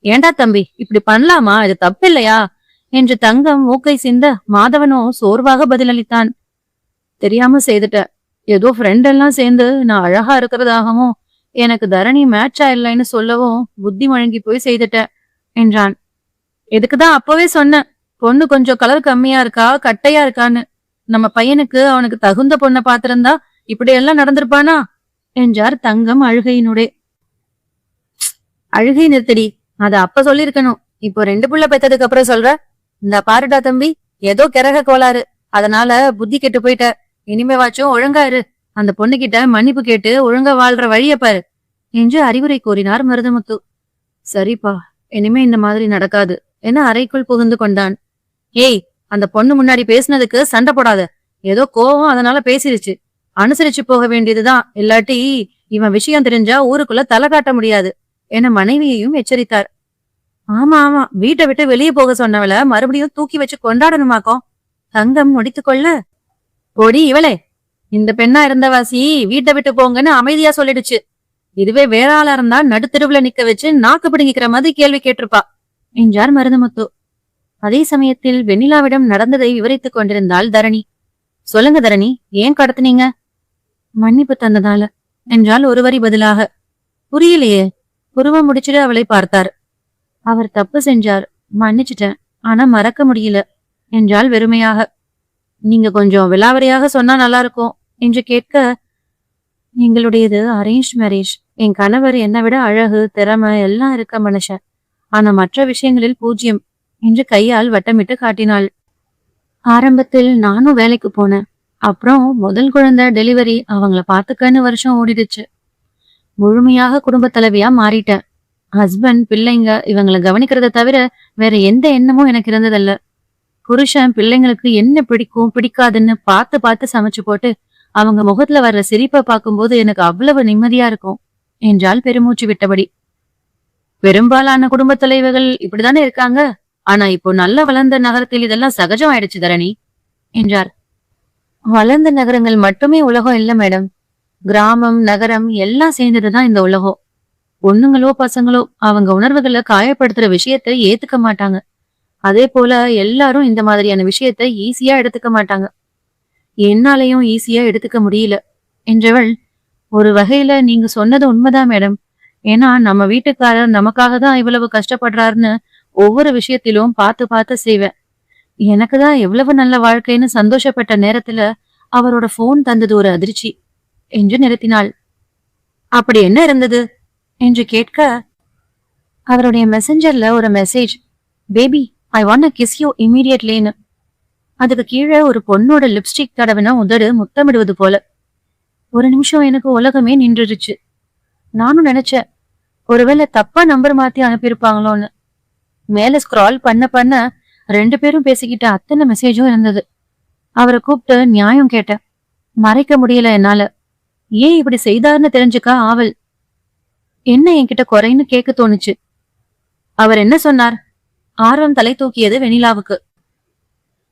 ஏண்டா தம்பி, இப்படி பண்ணலாமா? இது தப்பில்லையா என்று தங்கம் மூக்கை சிந்த மாதவனோ சோர்வாக பதிலளித்தான். தெரியாம செய்துட்ட. ஏதோ ஃப்ரெண்ட் எல்லாம் சேர்ந்து நான் அழகா இருக்கிறதாகவும் எனக்கு தரணி மேட்சா இல்லைன்னு சொல்லவும் புத்தி முழங்கி போய் செய்துட்ட என்றான். இதுக்குதான் அப்பவே சொன்னேன், பொண்ணு கொஞ்சம் கலர் கம்மியா இருக்கா, கட்டையா இருக்கான்னு. நம்ம பையனுக்கு அவனுக்கு தகுந்த பொண்ணை பாத்திருந்தா இப்படியெல்லாம் நடந்திருப்பானா என்றார் தங்கம் அழுகையினுடைய. அழுகை நிறுத்தடி, அத அப்ப சொல்லிருக்கணும். இப்போ 2 புள்ள பெத்ததுக்கு அப்புறம் சொல்ற? இந்த பாருடா தம்பி, ஏதோ கிரக கோளாறு, அதனால புத்தி கெட்டு போயிட்ட. இனிமேவாச்சும் ஒழுங்கா இரு, அந்த பொண்ணுகிட்ட மன்னிப்பு கேட்டு ஒழுங்கா வாழ்ற வழிய பாரு என்று அறிவுரை கூறினார் மருதமுத்து. சரிப்பா, இனிமே இந்த மாதிரி நடக்காது என அறைக்குள் புகுந்து கொண்டான். ஏய், அந்த பொண்ணு முன்னாடி பேசினதுக்கு சண்டை போடாத. ஏதோ கோவம் அதனால பேசிருச்சு. அனுசரிச்சு போக வேண்டியதுதான். இல்லாட்டி இவன் விஷயம் தெரிஞ்சா ஊருக்குள்ள தலை காட்ட முடியாது என மனைவியையும் எச்சரித்தார். ஆமா ஆமா, வீட்டை விட்டு வெளியே போக சொன்னவள மறுபடியும் தூக்கி வச்சு கொண்டாடணுமாக்கும். தங்கம் முடித்துக்கொள்ள, பொடி இவளே, இந்த பெண்ணா இருந்தவாசி வீட்டை விட்டு போங்கன்னு அமைதியா சொல்லிடுச்சு. இதுவே வேற ஆளா இருந்தா நடுத்தெருவுல நிக்க வச்சு நாக்கு பிடுங்கிக்கிற மாதிரி கேள்வி கேட்டிருப்பா என்றார் மருதமுத்து. அதே சமயத்தில் வெண்ணிலாவிடம் நடந்ததை விவரித்துக் கொண்டிருந்தாள் தரணி. சொல்லுங்க தரணி, ஏன் கடத்துனீங்க? மன்னிப்பு தந்ததால என்றால் ஒரு வரி பதிலாக. புரியலையே. புருவம் முடிச்சிட்டு அவளை பார்த்தார். அவர் தப்பு செஞ்சார், மன்னிச்சிட்டேன், ஆனா மறக்க முடியல என்றால் வெறுமையாக. நீங்க கொஞ்சம் விலாவரியாக சொன்னா நல்லா இருக்கும் என்று கேட்க, எங்களுடையது அரேஞ்ச் மேரேஜ். என் கணவர் என்னை விட அழகு திறமை எல்லாம் இருக்க மனுஷன், ஆனா மற்ற விஷயங்களில் பூஜ்யம் என்று கையால் வட்டமிட்டு காட்டினாள். ஆரம்பத்தில் நானும் வேலைக்கு போனேன். அப்புறம் முதல் குழந்தை டெலிவரி, அவங்கள பாத்துக்கன்னு வருஷம் ஓடிடுச்சு. முழுமையாக குடும்ப தலைவியா மாறிட்டேன். ஹஸ்பண்ட் பிள்ளைங்க இவங்களை கவனிக்கிறத தவிர வேற எந்த எண்ணமும் எனக்கு இருந்ததில்ல. புருஷன் பிள்ளைங்களுக்கு என்ன பிடிக்கும் பிடிக்காதுன்னு பார்த்து பார்த்து சமைச்சு போட்டு அவங்க முகத்துல வர்ற சிரிப்பை பார்க்கும்போது எனக்கு அவ்வளவு நிம்மதியா இருக்கும் என்றால் பெருமூச்சு விட்டபடி. பெரும்பாலான குடும்ப தலைவர்கள் இப்படித்தானே இருக்காங்க. ஆனா இப்போ நல்ல வளர்ந்த நகரத்தில் இதெல்லாம் சகஜம் ஆயிடுச்சு தரணி என்றார். வளர்ந்த நகரங்கள் மட்டுமே உலகம் இல்ல மேடம். கிராமம் நகரம் எல்லாம் சேர்ந்ததுதான் இந்த உலகம். பொண்ணுங்களோ பசங்களோ அவங்க உணர்வுகளை காயப்படுத்துற விஷயத்த ஏத்துக்க மாட்டாங்க. அதே போல எல்லாரும் இந்த மாதிரியான விஷயத்த ஈஸியா எடுத்துக்க மாட்டாங்க. என்னாலையும் ஈஸியா எடுத்துக்க முடியல என்றவள், ஒரு வகையில நீங்க சொன்னது உண்மைதான் மேடம். ஏன்னா நம்ம வீட்டுக்காரர் நமக்காக தான் இவ்வளவு கஷ்டப்படுறாருன்னு ஒவ்வொரு விஷயத்திலும் பார்த்து பார்த்து செய்வேன். எனக்குதான் எவ்வளவு நல்ல வாழ்க்கைன்னு சந்தோஷப்பட்ட நேரத்துல அவரோட போன் தந்தது ஒரு அதிர்ச்சி என்று நிறுத்தினாள். அப்படி என்ன இருந்தது என்று கேட்க, அவருடைய மெசஞ்சர்ல ஒரு message, baby I want kiss you இமீடியட்லின்னு. அதுக்கு கீழே ஒரு பொண்ணோட லிப்ஸ்டிக் தடவினா உதடு முத்தமிடுவது போல. ஒரு நிமிஷம் எனக்கு உலகமே நின்றுடுச்சு. நானும் நினைச்சேன், ஒருவேளை தப்பா நம்பர் மாத்தி அனுப்பியிருப்பாங்களோன்னு. மேல ஸ்க்ரால் பண்ண பண்ண 2 பேரும் பேசிக்கிட்ட அத்தனை மெசேஜும் இருந்தது. அவரை கூப்பிட்டு நியாயம் கேட்டேன். மறைக்க முடியல என்னால. ஏன் இப்படி செய்தாருன்னு தெரிஞ்சுக்க ஆவல். என்ன என்கிட்ட குறைன்னு கேட்க தோணுச்சு. அவர் என்ன சொன்னார்? ஆர்வம் தலை தூக்கியது வெண்ணிலாவுக்கு.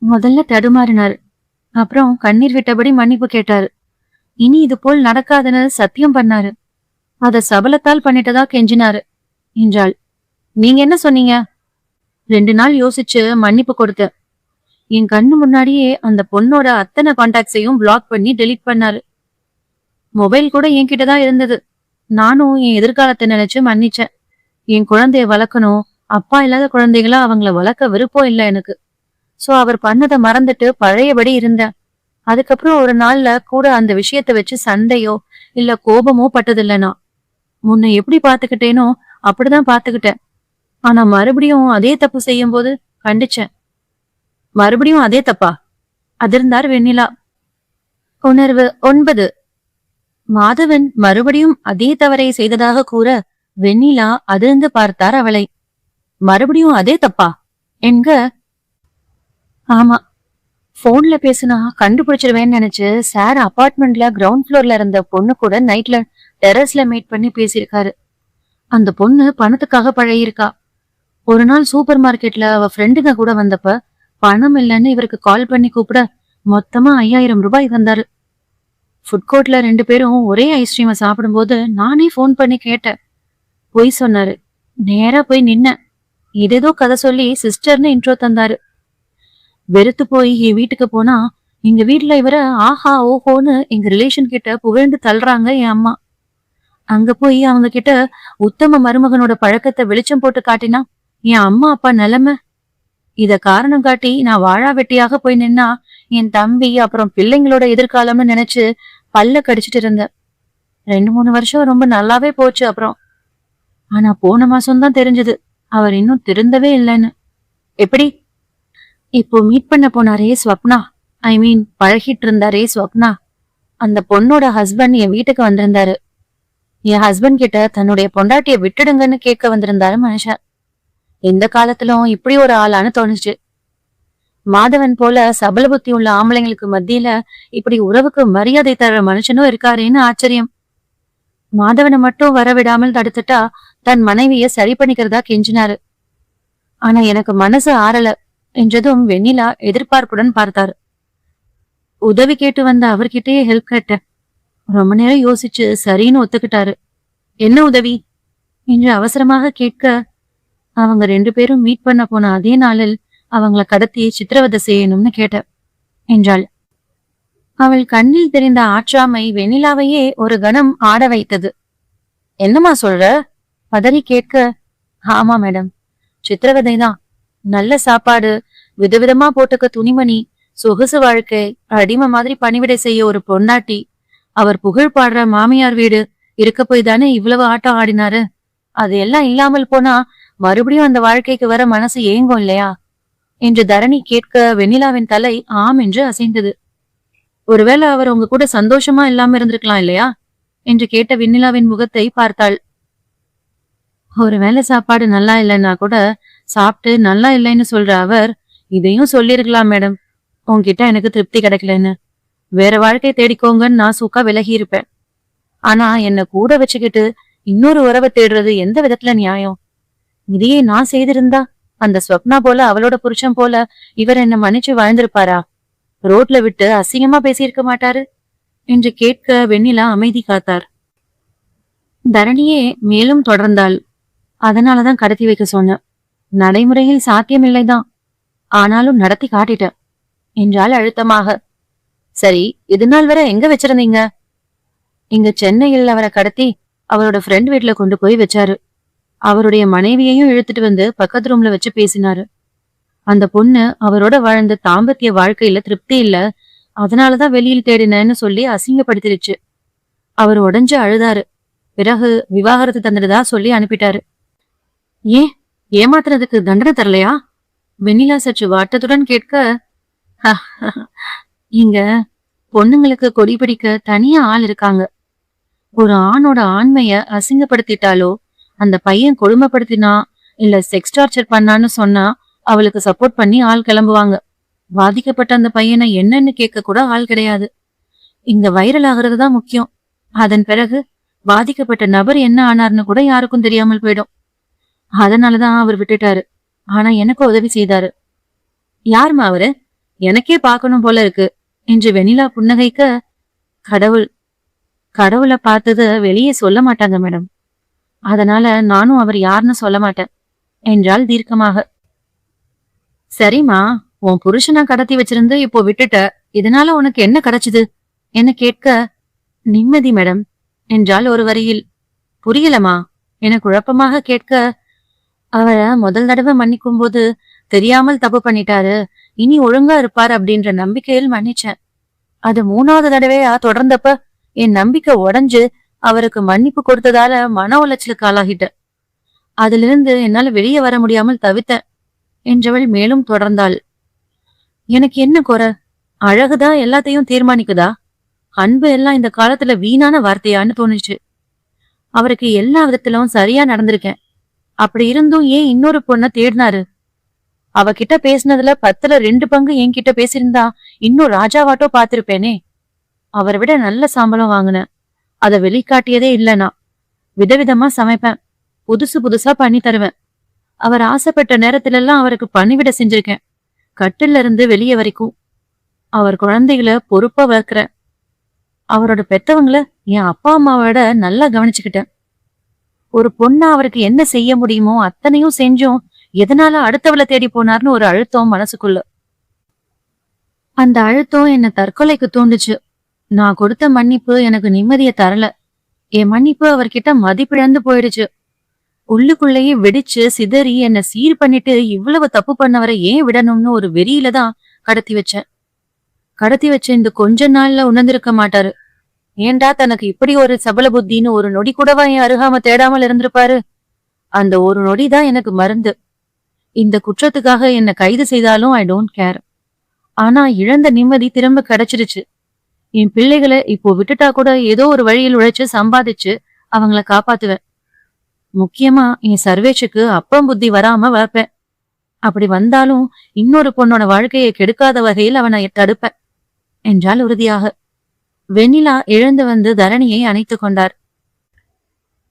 முதல்ல தடுமாறினாரு. அப்புறம் கண்ணீர் விட்டபடி மன்னிப்பு கேட்டாரு. இனி இது போல் நடக்காதுன்னு சத்தியம் பண்ணாரு. அத சபலத்தால் பண்ணிட்டதா கெஞ்சினாரு என்றாள். நீங்க என்ன சொன்னீங்க? 2 நாள் யோசிச்சு மன்னிப்பு கொடுத்தேன். என் கண்ணு முன்னாடியே அந்த பொண்ணோட அத்தனை கான்டாக்ட்ஸையும் பிளாக் பண்ணி டெலீட் பண்ணாரு. மொபைல் கூட என்கிட்டதான் இருந்தது. நானும் என் எதிர்காலத்தை நினைச்சு மன்னிச்சேன். என் குழந்தைய வளர்க்கணும், அப்பா இல்லாத குழந்தைகளா அவங்கள வளர்க்க விருப்பம் இல்லை எனக்கு. சோ அவர் பண்ணதை மறந்துட்டு பழையபடி இருந்தேன். அதுக்கப்புறம் ஒரு நாள்ல கூட அந்த விஷயத்த வச்சு சண்டையோ இல்ல கோபமோ பட்டதில்லை. நான் முன்ன எப்படி பாத்துக்கிட்டேனோ அப்படிதான் பாத்துக்கிட்டேன். ஆனா மறுபடியும் அதே தப்பு செய்யும் போது கண்டிச்சேன். மறுபடியும் அதே தப்பா? அதிர்ந்தார் வெண்ணிலா. உணர்வு 9. மாதவன் மறுபடியும் அதே தவறை செய்ததாக கூற வெண்ணிலா அதிர்ந்து பார்த்தார் அவளை. மறுபடியும் அதே தப்பா என்க, ஆமா, போன்ல பேசுனா கண்டுபிடிச்சிருவேன்னு நினைச்சு சார் அபார்ட்மெண்ட்ல கிரவுண்ட் ஃப்ளோர்ல இருந்த பொண்ணு கூட நைட்ல டெரஸ்ல மீட் பண்ணி பேசியிருக்காரு. அந்த பொண்ணு பணத்துக்காக பழகிருக்கா. ஒரு நாள் சூப்பர் மார்க்கெட்ல அவ ஃப்ரெண்டுங்க கூட வந்தப்ப பணம் இல்லைன்னு இவருக்கு கால் பண்ணி கூப்பிட மொத்தமா 5000 ரூபாய் தந்தாரு. ஃபுட் கோர்ட்ல 2 பேரும் ஒரே ஐஸ்கிரீமை சாப்பிடும்போது நானே போன் பண்ணி கேட்டேன். பொய் சொன்னாரு. நேரா போய் நின்ன. ஏதேதோ கதை சொல்லி சிஸ்டர்னு இன்ட்ரோ தந்தாரு. வெறுத்து போய் என் வீட்டுக்கு போனா எங்க வீட்டுல இவர ஆஹா ஓஹோன்னு எங்க ரிலேஷன் கிட்ட புகழ்ந்து தள்ளுறாங்க என் அம்மா. அங்க போய் அவங்க கிட்ட உத்தம மருமகனோட பழக்கத்தை வெளிச்சம் போட்டு காட்டினா என் அம்மா அப்பா நிலைமை. இத காரணம் காட்டி நான் வாழா வெட்டியாக போய் நின்னா என் தம்பி அப்புறம் பிள்ளைங்களோட எதிர்காலம்னு நினைச்சு பல்ல கடிச்சிட்டு இருந்தேன். 2-3 வருஷம் ரொம்ப நல்லாவே போச்சு. அப்புறம் ஆனா போன மாசம்தான் தெரிஞ்சது அவர் இன்னும் திருந்தவே இல்லைன்னு. எப்படி? இப்போ மீட் பண்ண போனாரே ஸ்வப்னா, ஐ மீன் பழகிட்டு இருந்தாரே ஸ்வப்னா, அந்த பொண்ணோட ஹஸ்பண்ட் என் வீட்டுக்கு வந்திருந்தாரு. என் ஹஸ்பண்ட் கிட்ட தன்னுடைய பொண்டாட்டிய விட்டுடுங்கன்னு கேட்க வந்திருந்தாரு மனுஷன். எந்த காலத்திலும் இப்படி ஒரு ஆளான்னு தோணுச்சு. மாதவன் போல சபல புத்தி உள்ள ஆம்பளைங்களுக்கு மத்தியில இப்படி உறவுக்கு மரியாதை தர்ற மனுஷனும் இருக்காரேன்னு ஆச்சரியம். மாதவனை மட்டும் வரவிடாமல் தடுத்துட்டா தன் மனைவிய சரி பண்ணிக்கிறதா கெஞ்சினாரு. ஆனா எனக்கு மனசு ஆறல என்றதும் வெண்ணிலா எதிர்பார்ப்புடன் பார்த்தாரு. உதவி கேட்டு வந்த அவர்கிட்டயே ஹெல்ப் கேட்டேன். ரொம்ப நேரம் யோசிச்சு சரின்னு ஒத்துக்கிட்டாரு. என்ன உதவி என்று அவசரமாக கேட்க, அவங்க 2 பேரும் மீட் பண்ண போன அதே நாளில் அவங்கள கடத்தி சித்திரவதை செய்யணும்னு கேட்ட என்றாள். அவள் கண்ணில் தெரிந்த ஆற்றாமை வெண்ணிலாவையே ஒரு கணம் ஆட வைத்தது. என்னம்மா சொல்ற? பதறி கேட்க, ஆமா மேடம், சித்திரவதைதான். நல்ல சாப்பாடு, விதவிதமா போட்டுக்க துணிமணி, சொகுசு வாழ்க்கை, அடிமை மாதிரி பணிவிடை செய்ய ஒரு பொண்டாட்டி, அவர் புகழ் பாடுற மாமியார் வீடு இருக்க போய் தானே இவ்வளவு ஆட்டம் ஆடினாரு. அது எல்லாம் இல்லாமல் போனா மறுபடியும் அந்த வாழ்க்கைக்கு வர மனசு ஏங்கும் இல்லையா என்று தரணி கேட்க வெண்ணிலாவின் தலை ஆம் என்று அசைந்தது. ஒருவேளை அவர் உங்க கூட சந்தோஷமா இல்லாம இருந்திருக்கலாம் இல்லையா என்று கேட்ட வெண்ணிலாவின் முகத்தை பார்த்தாள். ஒருவேளை சாப்பாடு நல்லா இல்லைன்னா கூட சாப்பிட்டு நல்லா இல்லைன்னு சொல்ற அவர் இதையும் சொல்லிருக்கலாம் மேடம், உன்கிட்ட எனக்கு திருப்தி கிடைக்கலன்னு, வேற வாழ்க்கை தேடிக்கோங்கன்னு நான் சூக்கா விலகி இருப்பேன். ஆனா என்ன கூட வச்சுக்கிட்டு இன்னொரு உறவை தேடுறது எந்த விதத்துல நியாயம்? இதையே நான் செய்திருந்தா அந்த ஸ்வப்னா போல அவளோட புருஷன் போல இவர் என்ன மன்னிச்சு வாழ்ந்திருப்பாரா? ரோட்ல விட்டு அசிங்கமா பேசியிருக்க மாட்டாரு என்று கேட்க வெண்ணிலா அமைதி காத்தார். தரணியே மேலும் தொடர்ந்தாள். அதனாலதான் கடத்தி வைக்க சொன்ன. நடைமுறையில் சாத்தியமில்லைதான், ஆனாலும் நடத்தி காட்டிட்ட என்றால் அழுத்தமாக. சரி, இது நாள் வரை எங்க வச்சிருந்தீங்க? இங்க சென்னையில் அவரை கடத்தி அவரோட ஃப்ரெண்ட் வீட்டுல கொண்டு போய் வச்சாரு. அவருடைய மனைவியையும் இழுத்துட்டு வந்து பக்கத்து ரூம்ல வச்சு பேசினாரு. அந்த பொண்ணு அவரோட வாழ்ந்த தாம்பத்திய வாழ்க்கையில திருப்தி இல்ல, அதனாலதான் வெளியில் தேடினேன்னு சொல்லி அசிங்கப்படுத்திருச்சு. அவர் உடைஞ்சு அழுதாரு. பிறகு விவாகரத்து தந்துடுதா சொல்லி அனுப்பிட்டாரு. ஏன் ஏமாத்துறதுக்கு தண்டனை தரலையா? வெண்ணிலா சற்று வாட்டத்துடன் கேட்க, இங்க பொண்ணுங்களுக்கு கொடி பிடிக்க தனியா ஆள் இருக்காங்க. ஒரு ஆணோட ஆண்மைய அசிங்கப்படுத்திட்டாலோ, அந்த பையன் கொடுமைப்படுத்தினா இல்ல செக்ஸ் டார்ச்சர் பண்ணான்னு சொன்னா அவளுக்கு சப்போர்ட் பண்ணி ஆள் கிளம்புவாங்க. பாதிக்கப்பட்ட அந்த பையனை என்னன்னு கேட்க கூட ஆள் கிடையாது. இங்க வைரல் ஆகுறதுதான் முக்கியம். அதன் பிறகு பாதிக்கப்பட்ட நபர் என்ன ஆனார்னு கூட யாருக்கும் தெரியாமல் போயிடும். அதனாலதான் அவர் விட்டுட்டாரு. ஆனா எனக்கு உதவி செய்தாரு. யாருமா அவரு? எனக்கே பார்க்கணும் போல இருக்கு என்று வெண்ணிலா புன்னகைக்க, கடவுள். கடவுளை பார்த்தது வெளியே சொல்ல மாட்டாங்க மேடம், அதனால நானும் அவர் யாருன்னு சொல்ல மாட்டேன் என்றாள் தீர்க்கமாக. சரிம்மா, உன் புருஷனை கடத்தி வச்சிருந்து இப்போ விட்டுட்ட, இதனால உனக்கு என்ன கிடைச்சது என்ன கேட்க, நிம்மதி மேடம் என்றால் ஒரு வரியில். புரியலமா என குழப்பமாக கேட்க, அவரை முதல் தடவை மன்னிக்கும் போது தெரியாமல் தப்பு பண்ணிட்டாரு, இனி ஒழுங்கா இருப்பார் அப்படின்ற நம்பிக்கையில் மன்னிச்சேன். அது 3வது தடவையா தொடர்ந்தப்ப என் நம்பிக்கை உடைஞ்சு அவருக்கு மன்னிப்பு கொடுத்ததால மன உளைச்சலுக்கு ஆளாகிட்டேன். அதிலிருந்து என்னால வெளியே வர முடியாமல் தவித்தேன் என்றவள் மேலும் தொடர்ந்தாள். எனக்கு என்ன குறை? அழகுதான் எல்லாத்தையும் தீர்மானிக்குதா? அன்பு எல்லாம் இந்த காலத்துல வீணான வார்த்தையான்னு தோணுச்சு. அவருக்கு எல்லா விதத்திலும் சரியா நடந்திருக்கேன். அப்படி இருந்தும் ஏன் இன்னொரு பொண்ண தேடினாரு? அவகிட்ட பேசினதுல 10ல 2 பங்கு என்கிட்ட பேசியிருந்தா இன்னும் ராஜாவாட்டோ பாத்திருப்பேனே. அவரை விட நல்ல சம்பளம் வாங்கினேன், அத வெளிக்காட்டியதே இல்லைனா. விதவிதமா சமைப்பேன், புதுசு புதுசா பண்ணி தருவேன். அவர் ஆசைப்பட்ட நேரத்துல எல்லாம் அவருக்கு பணிவிட செஞ்சிருக்கேன், கட்டில இருந்து வெளியே வரைக்கும். அவர் குழந்தைகளை பொறுப்பா வளர்க்கிறேன். அவரோட பெத்தவங்கள என் அப்பா அம்மாவோட நல்லா கவனிச்சுக்கிட்டேன். ஒரு பொண்ணா அவருக்கு என்ன செய்ய முடியுமோ அத்தனையும் செஞ்சும் எதனால அடுத்தவளை தேடி போனார்னு ஒரு அழுத்தம் மனசுக்குள்ள. அந்த அழுத்தம் என்ன தற்கொலைக்கு தூண்டுச்சு. நான் கொடுத்த மன்னிப்பு எனக்கு நிம்மதியை தரல. என் மன்னிப்பு அவர்கிட்ட மதிப்பிழந்து போயிடுச்சு. உள்ளுக்குள்ளேயே வெடிச்சு சிதறி என்ன சீர் பண்ணிட்டு இவ்வளவு தப்பு பண்ணவரை ஏன் விடணும்னு ஒரு வெறியில தான் கடத்தி வச்சேன். கடத்தி வச்ச இந்த கொஞ்ச நாள்ல உணர்ந்திருக்க மாட்டாரு. ஏண்டா தனக்கு இப்படி ஒரு சபல புத்தின்னு ஒரு நொடி கூடவா என் அருகாம தேடாமல் இருந்திருப்பாரு? அந்த ஒரு நொடிதான் எனக்கு மருந்து. இந்த குற்றத்துக்காக என்ன கைது செய்தாலும் ஐ டோன்ட் கேர். ஆனா இழந்த நிம்மதி திரும்ப கிடைச்சிருச்சு. என் பிள்ளைகளை இப்போ விட்டுட்டா கூட ஏதோ ஒரு வழியில் உழைச்சு சம்பாதிச்சு அவங்கள காப்பாத்துவேன். முக்கியமா என் சர்வேஷுக்கு அப்பம் புத்தி வராம வளர்ப்பேன். அப்படி வந்தாலும் இன்னொரு பொண்ணோட வாழ்க்கையை கெடுக்காத வகையில் அவனை தடுப்ப என்றால் உறுதியாக. வெண்ணிலா எழுந்து வந்து தரணியை அணைத்துக் கொண்டார்.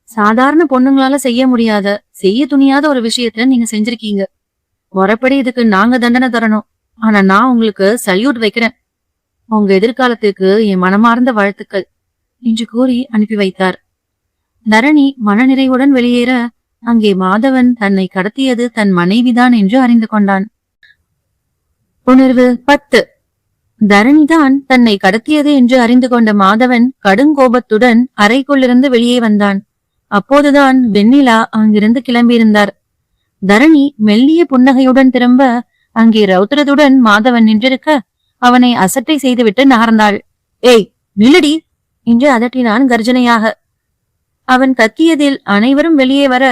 சாதாரண பொண்ணுங்களால செய்ய முடியாத, செய்ய துணியாத ஒரு விஷயத்த நீங்க செஞ்சிருக்கீங்க. முறைப்படி இதுக்கு நாங்க தண்டனை தரணும். ஆனா நான் உங்களுக்கு சல்யூட் வைக்கிறேன். உங்க எதிர்காலத்துக்கு என் மனமார்ந்த வாழ்த்துக்கள் என்று கூறி அனுப்பி வைத்தார். தரணி மனநிறைவுடன் வெளியேற அங்கே மாதவன் தன்னை கடத்தியது தன் மனைவிதான் என்று அறிந்து கொண்டான். உணர்வு 10. தரணிதான் தன்னை கடத்தியது என்று அறிந்து கொண்ட மாதவன் கடுங்கோபத்துடன் அறைக்குள்ளிருந்து வெளியே வந்தான். அப்போதுதான் வெண்ணிலா அங்கிருந்து கிளம்பியிருந்தார். தரணி மெல்லிய புன்னகையுடன் திரும்ப அங்கே ரௌத்ரத்துடன் மாதவன் நின்றிருக்க அவனை அசட்டை செய்துவிட்டு நகர்ந்தாள். ஏய் நில்லடி என்று அதட்டினான் கர்ஜனையாக. அவன் கத்தியதில் அனைவரும் வெளியே வர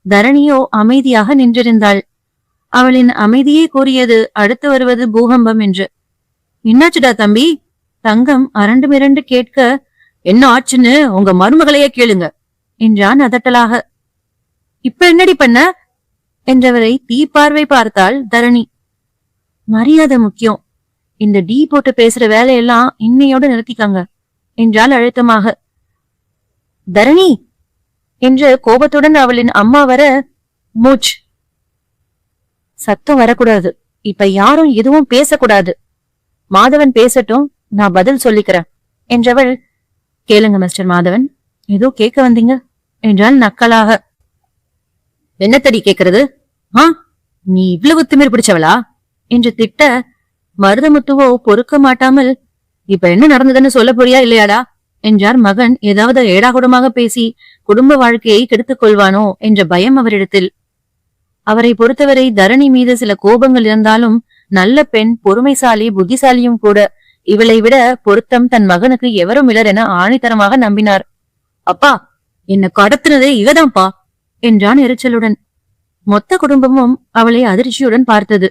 தரணியோ அமைதியாக நின்றிருந்தாள். அவளின் அமைதியே கூறியது அடுத்து வருவது பூகம்பம் என்று. என்னாச்சுடா தம்பி? தங்கம் அரண்டு மிரண்டு கேட்க, என்ன ஆச்சுன்னு உங்க மருமகளையே கேளுங்க என்றான் அதட்டலாக. இப்ப என்னடி பண்ண என்றவரை தீப்பார்வை பார்த்தாள் தரணி. மரியாதை முக்கியம். இந்த டீ போட்டு பேசுற வேலையெல்லாம் இன்னையோட நிறுத்திக்காங்க என்றாள் அழுத்தமாக. தரணி என்று கோபத்துடன் அவளின் அம்மா வர, மூச், சத்தம் வரக்கூடாது. இப்ப யாரும் எதுவும் பேசக்கூடாது. மாதவன் பேசட்டும், நான் பதில் சொல்லிக்கிறேன் என்றவள். கேளுங்க மிஸ்டர் மாதவன், ஏதோ கேட்க வந்தீங்க என்றால் நக்கலாக. என்னத்தடி கேக்குறது? நீ இவ்வளவு திமிர் பிடிச்சவளா என்று திட்ட மருதமுத்துவோ பொறுக்க மாட்டாமல், இப்ப என்ன நடந்ததுன்னு சொல்ல போறியா இல்லையாடா என்றார் மகன். ஏதாவது ஏடாகுடமாக பேசி குடும்ப வாழ்க்கையை கெடுத்துக் கொள்வானோ என்ற பயம் அவரிடத்தில். அவரை பொறுத்தவரை தரணி மீது சில கோபங்கள் இருந்தாலும் நல்ல பெண், பொறுமைசாலி, புத்திசாலியும் கூட. இவளை விட பொருத்தம் தன் மகனுக்கு எவரும் இலர் என ஆணித்தரமாக நம்பினார். அப்பா, என்ன கடத்தினதே இவதான்ப்பா என்றான் எரிச்சலுடன். மொத்த குடும்பமும் அவளை அதிர்ச்சியுடன் பார்த்தது.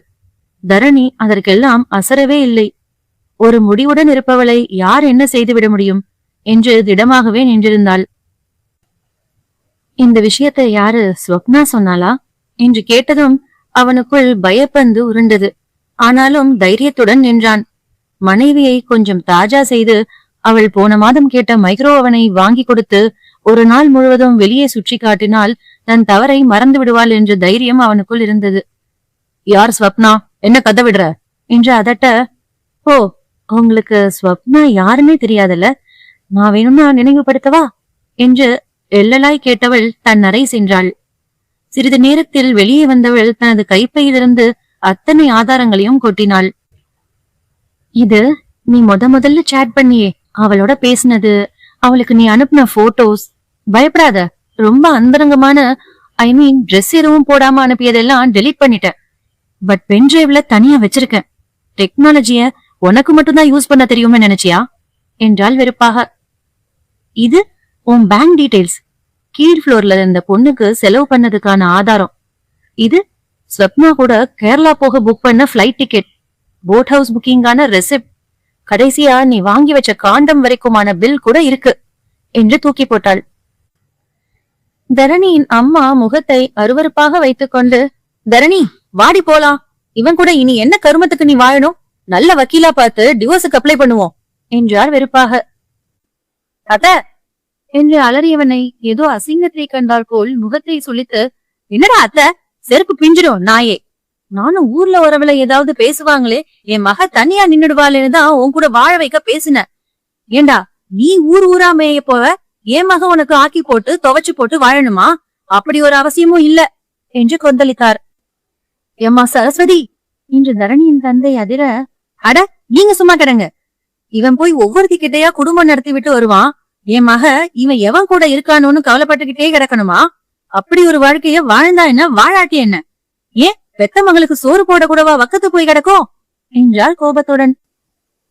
தரணி அதற்கெல்லாம் அசரவே இல்லை. ஒரு முடிவுடன் இருப்பவளை யார் என்ன செய்துவிட முடியும் என்று திடமாகவே நின்றிருந்தாள். இந்த விஷயத்தை யாரு ஸ்வப்னா சொன்னாளா என்று கேட்டதும் அவனுக்குள் பயப்பந்து உருண்டது. ஆனாலும் தைரியத்துடன் நின்றான். மனைவியை கொஞ்சம் தாஜா செய்து அவள் போன மாதம் கேட்ட மைக்ரோ அவனை வாங்கி கொடுத்து ஒரு நாள் முழுவதும் வெளியே சுற்றி காட்டினால் தன் தவறை மறந்து விடுவாள் என்ற தைரியம் அவனுக்குள் இருந்தது. யார் ஸ்வப்னா? என்ன கதை விடுற என்று அதட்ட, ஓ, உங்களுக்கு ஸ்வப்னா யாருன்னே தெரியாதல்ல, நான் வேணும்னா நினைவுபடுத்தவா என்று எல்லலாய் கேட்டவள் தன் அறை சென்றாள். சிறிது நேரத்தில் வெளியே வந்தவள் தனது கைப்பையிலிருந்து அத்தனை ஆதாரங்களையும் கொட்டினாள். இது நீ முதல்ல சேட் பண்ணியே அவளோட பேசினது, அவளுக்கு நீ அனுப்பின போட்டோஸ். பயப்படாத, ரொம்ப அந்தரங்கமான, ஐ மீன் ட்ரெஸ் எதுவும் போடாம அனுப்பியதெல்லாம் டெலீட் பண்ணிட்டேன். பட் பென் டிரைவ்ல தனியா வச்சிருக்கேன். டெக்னாலஜிய உனக்கு மட்டும்தான் யூஸ் பண்ண தெரியுமே நினைச்சியா என்றால் வெறுப்பாக. இது உன் பேங்க் டீடைல்ஸ், கீழ் ஃப்ளோர்ல இருந்த பொண்ணுக்கு செலவு பண்ணதுக்கான ஆதாரம். இது ஸ்வப்னா கூட கேரளா போக புக் பண்ண பிளைட் டிக்கெட், போட் ஹவுஸ் புக்கிங்கான ரெசிப்ட், கடைசியா நீ வாங்கி வச்ச காண்டம் வரைக்குமான பில் கூட இருக்கு என்று தூக்கி போட்டாள். தரணியின் அம்மா முகத்தை அருவருப்பாக வைத்துக் கொண்டு, தரணி வாடி போலாம், இவன் கூட இனி என்ன கருமத்துக்கு நீ வாழணும், நல்ல வக்கீலா பார்த்து டிவோர்ஸுக்கு அப்ளை பண்ணுவோம் என்றார் வெறுப்பாக. அத என்று அலறியவனை ஏதோ அசிங்கத்தை கண்டால் போல் முகத்தை சுளித்து, என்னடா அத்த, செருப்பு பிஞ்சிடும் நாயே, நானும் ஊர்ல வரவுல ஏதாவது பேசுவாங்களே, என் மக தனியா நின்னுடுவாளேன்னு தான் உன் கூட வாழ வைக்க பேசின. ஏண்டா நீ ஊரா மேய போவ, என் மக உனக்கு ஆக்கி போட்டு துவைச்சு போட்டு வாழணுமா? அப்படி ஒரு அவசியமும் இல்ல என்று கொந்தளித்தார். எம்மா சரஸ்வதி என்று தரணியின் தந்தை அதிர, அட நீங்க சும்மா கிடங்க, இவன் போய் ஒவ்வொருத்திக்கிட்டையா குடும்பம் நடத்தி விட்டு வருவான். என் மக இவன் எவன் கூட இருக்கானோன்னு கவலைப்பட்டுக்கிட்டே கிடக்கணுமா? அப்படி ஒரு வாழ்க்கைய வாழ்ந்தா என்ன, வாழாட்டி என்ன? ஏன் பெத்த மகளுக்கு சோறு போட கூடவா வக்கத்து போய் கிடக்கும் என்றாள் கோபத்துடன்.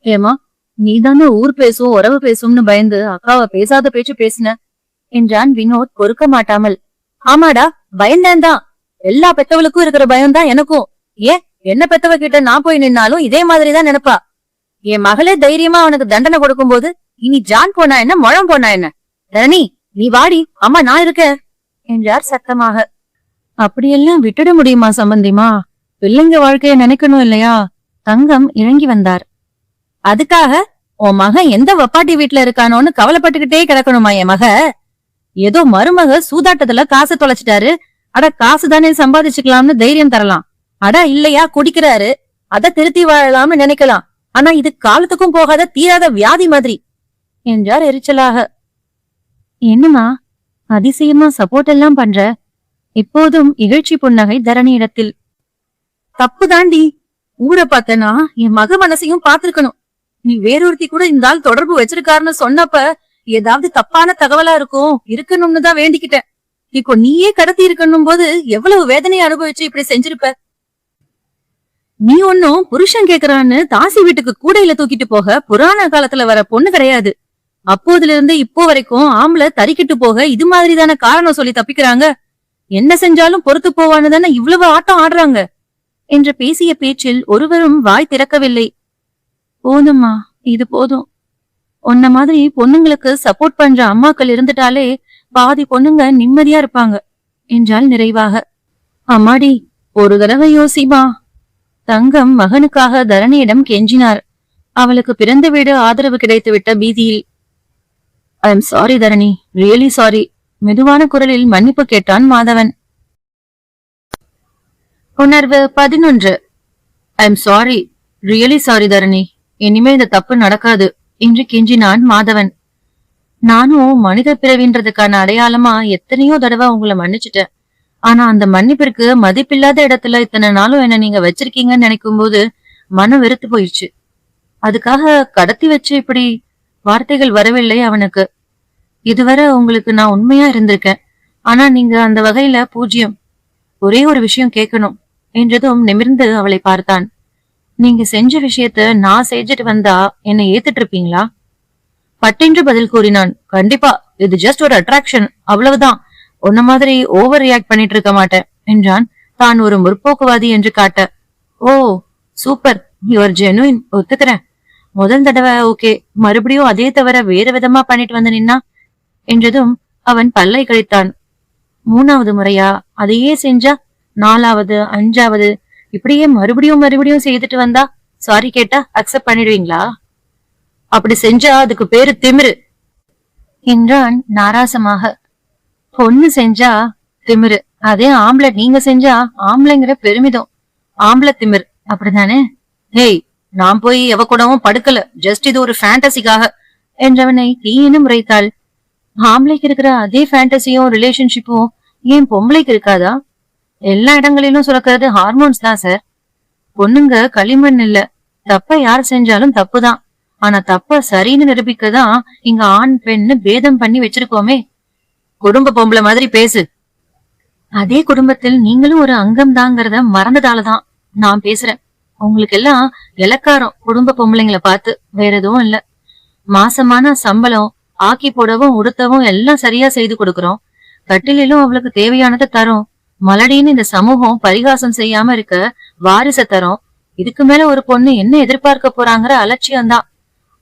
ஏமா, நீதானே ஊர் பேசும் உறவு பேசும்னு பயந்து அக்காவை பேசாத பேச்சு பேசின என்றான் வினோத் பொறுக்க மாட்டாமல். ஆமாடா, பயந்தேன்தான். எல்லா பெத்தவளுக்கும் இருக்கிற பயம்தான் எனக்கும். ஏன் என்ன பெத்தவ கிட்ட நான் போய் நின்னாலும் இதே மாதிரிதான் நினைப்பா. என் மகளே தைரியமா அவனுக்கு தண்டனை கொடுக்கும் போது இனி ஜான் போனா என்ன, முழம் போனா என்ன? தரணி நீ வாடி, அம்மா நான் இருக்க என்றார் சத்தமாக. அப்படியெல்லாம் விட்டுட முடியுமா சம்பந்திமா? பிள்ளைங்க வாழ்க்கைய நினைக்கணும் இல்லையா? தங்கம் இறங்கி வந்தார். அதுக்காக உன் மகன் எந்த வப்பாட்டி வீட்டுல இருக்கானோன்னு கவலைப்பட்டுக்கிட்டே கிடக்கணுமா? என் மக ஏதோ மருமக சூதாட்டத்துல காசு தொலைச்சிட்டாரு, அட காசு தானே சம்பாதிச்சுக்கலாம்னு தைரியம் தரலாம். அட இல்லையா குடிக்கிறாரு, அத திருத்தி வாழலாம்னு நினைக்கலாம். ஆனா இது காலத்துக்கும் போகாத தீராத வியாதி மாதிரி என்றார் எரிச்சலாக. என்னமா அதிசயமா சப்போர்ட் எல்லாம் பண்ற? இப்போதும் இகழ்ச்சி புன்னகை தரணியிடத்தில். தப்பு தாண்டி, ஊரை பார்த்தனா என் மக மனசையும் பாத்திருக்கணும். நீ வேறொருத்தி கூட இந்த ஆள் தொடர்பு வச்சிருக்காருன்னு சொன்னப்ப ஏதாவது தப்பான தகவலா இருக்கணும்னு தான் வேண்டிக்கிட்டேன். இப்போ நீயே கடத்தி இருக்கணும் போது எவ்வளவு வேதனையை அனுபவிச்சு இப்படி செஞ்சிருப்ப. நீ ஒன்னும் புருஷன் கேக்குறான்னு தாசி வீட்டுக்கு கூடையில தூக்கிட்டு போக புராண காலத்துல வர பொண்ணு கிடையாது. அப்போதுல இருந்து இப்போ வரைக்கும் ஆம்பளை தறிக்கிட்டு போக இது மாதிரிதான காரணம் சொல்லி தப்பிக்கிறாங்க. என்ன செஞ்சாலும் பொறுத்து போவான்னு தானே இவ்வளவு ஆட்டம் ஆடுறாங்க என்று பேசிய பேச்சில் ஒருவரும் வாய் திறக்கவில்லை. போதும்மா, இது போதும். உன்ன மாதிரி பொண்ணுங்களுக்கு சப்போர்ட் பண்ற அம்மாக்கள் இருந்துட்டாலே பாதி பொண்ணுங்க நிம்மதியா இருப்பாங்க என்றால் நிறைவாக. அம்மாடி, ஒரு தடவை யோசிமா. தங்கம் மகனுக்காக தரணியிடம் கெஞ்சினார். அவளுக்கு பிறந்த வீடு ஆதரவு கிடைத்து விட்ட பீதியில். I am sorry Dharani, really sorry. மெதுவான குரலில் மன்னிப்பு கேட்டான் மாதவன். உணர்வு 11. I am sorry, really sorry Dharani. இனிமே இந்த தப்பு நடக்காது என்று கெஞ்சினான் மாதவன். நானும் மனித பிறவின்றதுக்கான அடையாளமா எத்தனையோ தடவை உங்களை மன்னிச்சுட்டேன். ஆனா அந்த மன்னிப்பிற்கு மதிப்பில்லாத இடத்துல இத்தனை நாளும் என்ன நீங்க வச்சிருக்கீங்கன்னு நினைக்கும் போது மனம் வெறுத்து போயிடுச்சு. அதுக்காக கடத்தி வச்சு இப்படி வார்த்தைகள் வரவில்லை அவனுக்கு. இதுவரை உங்களுக்கு நான் உண்மையா இருந்திருக்கேன். ஆனா நீங்க அந்த வகையில பூஜ்யம். ஒரே ஒரு விஷயம் கேட்கணும் என்றதும் நிமிர்ந்து அவளை பார்த்தான். நீங்க செஞ்ச விஷயத்த நான் செஞ்சுட்டு வந்தா என்னை ஏத்துட்டு இருப்பீங்களா? பட்டென்று பதில் கூறினான். கண்டிப்பா, இது ஜஸ்ட் ஒரு அட்ராக்ஷன், அவ்வளவுதான். உன்ன மாதிரி ஓவர் ரியாக்ட் பண்ணிட்டு இருக்க மாட்டேன் என்றான், தான் ஒரு முற்போக்குவாதி என்று காட்ட. ஓ சூப்பர், யுவர் ஜெனுயின், ஒத்துக்கிறேன். முதல் தடவை ஓகே, மறுபடியும் அதே தவிர வேற விதமா பண்ணிட்டு வந்து நின்னா என்றதும் அவன் பல்லை கழித்தான். 3வது முறையா அதையே செஞ்சா? 4வது, 5வது இப்படியே மறுபடியும் செய்துட்டு வந்தா சாரி கேட்டா அக்செப்ட் பண்ணிடுவீங்களா? அப்படி செஞ்சா அதுக்கு பேரு திமிரு என்றான் நாராசமாக. பொண்ணு செஞ்சா திமிரு, அதே ஆம்பளை நீங்க செஞ்சா ஆம்பளைங்கிற பெருமிதம். ஆம்பளை திமிர், அப்படிதானே? ஹேய், நான் போய் எவ கூடவும் படுக்கல, ஜஸ்ட் இது ஒரு ஃபேண்டசிக்காக என்றவனை தீயினும் முறைத்தாள். ஆம்பளைக்கு இருக்கிற அதே ஃபேண்டசியும் ரிலேஷன்ஷிப்பும் ஏன் பொம்பளைக்கு இருக்காதா? எல்லா இடங்களிலும் சுரக்கிறது ஹார்மோன்ஸ் தான் சார். பொண்ணுங்க களிமண் இல்ல. தப்ப யார் செஞ்சாலும் தப்புதான். ஆனா தப்ப சரின்னு நிரூபிக்கதான் இங்க ஆண் பெண்ணு பேதம் பண்ணி வச்சிருக்கோமே. குடும்ப பொம்பளை மாதிரி பேசு. அதே குடும்பத்தில் நீங்களும் ஒரு அங்கம் தாங்கிறத மறந்ததாலதான் நான் பேசுறேன். உங்களுக்கு எல்லாம் இலக்காரம் குடும்ப பொம்பளைங்களை பார்த்து, வேற எதுவும் இல்ல. மாசமான சம்பளம், ஆக்கி போடவும் உடுத்தவும் எல்லாம் சரியா செய்து கொடுக்கறோம். கட்டிலும் அவளுக்கு தேவையானதை தரும். மலடின்னு இந்த சமூகம் பரிகாசம் செய்யாம இருக்க வாரிச தரும். இதுக்கு மேல ஒரு பொண்ணு என்ன எதிர்பார்க்க போறாங்கிற அலட்சியம்தான்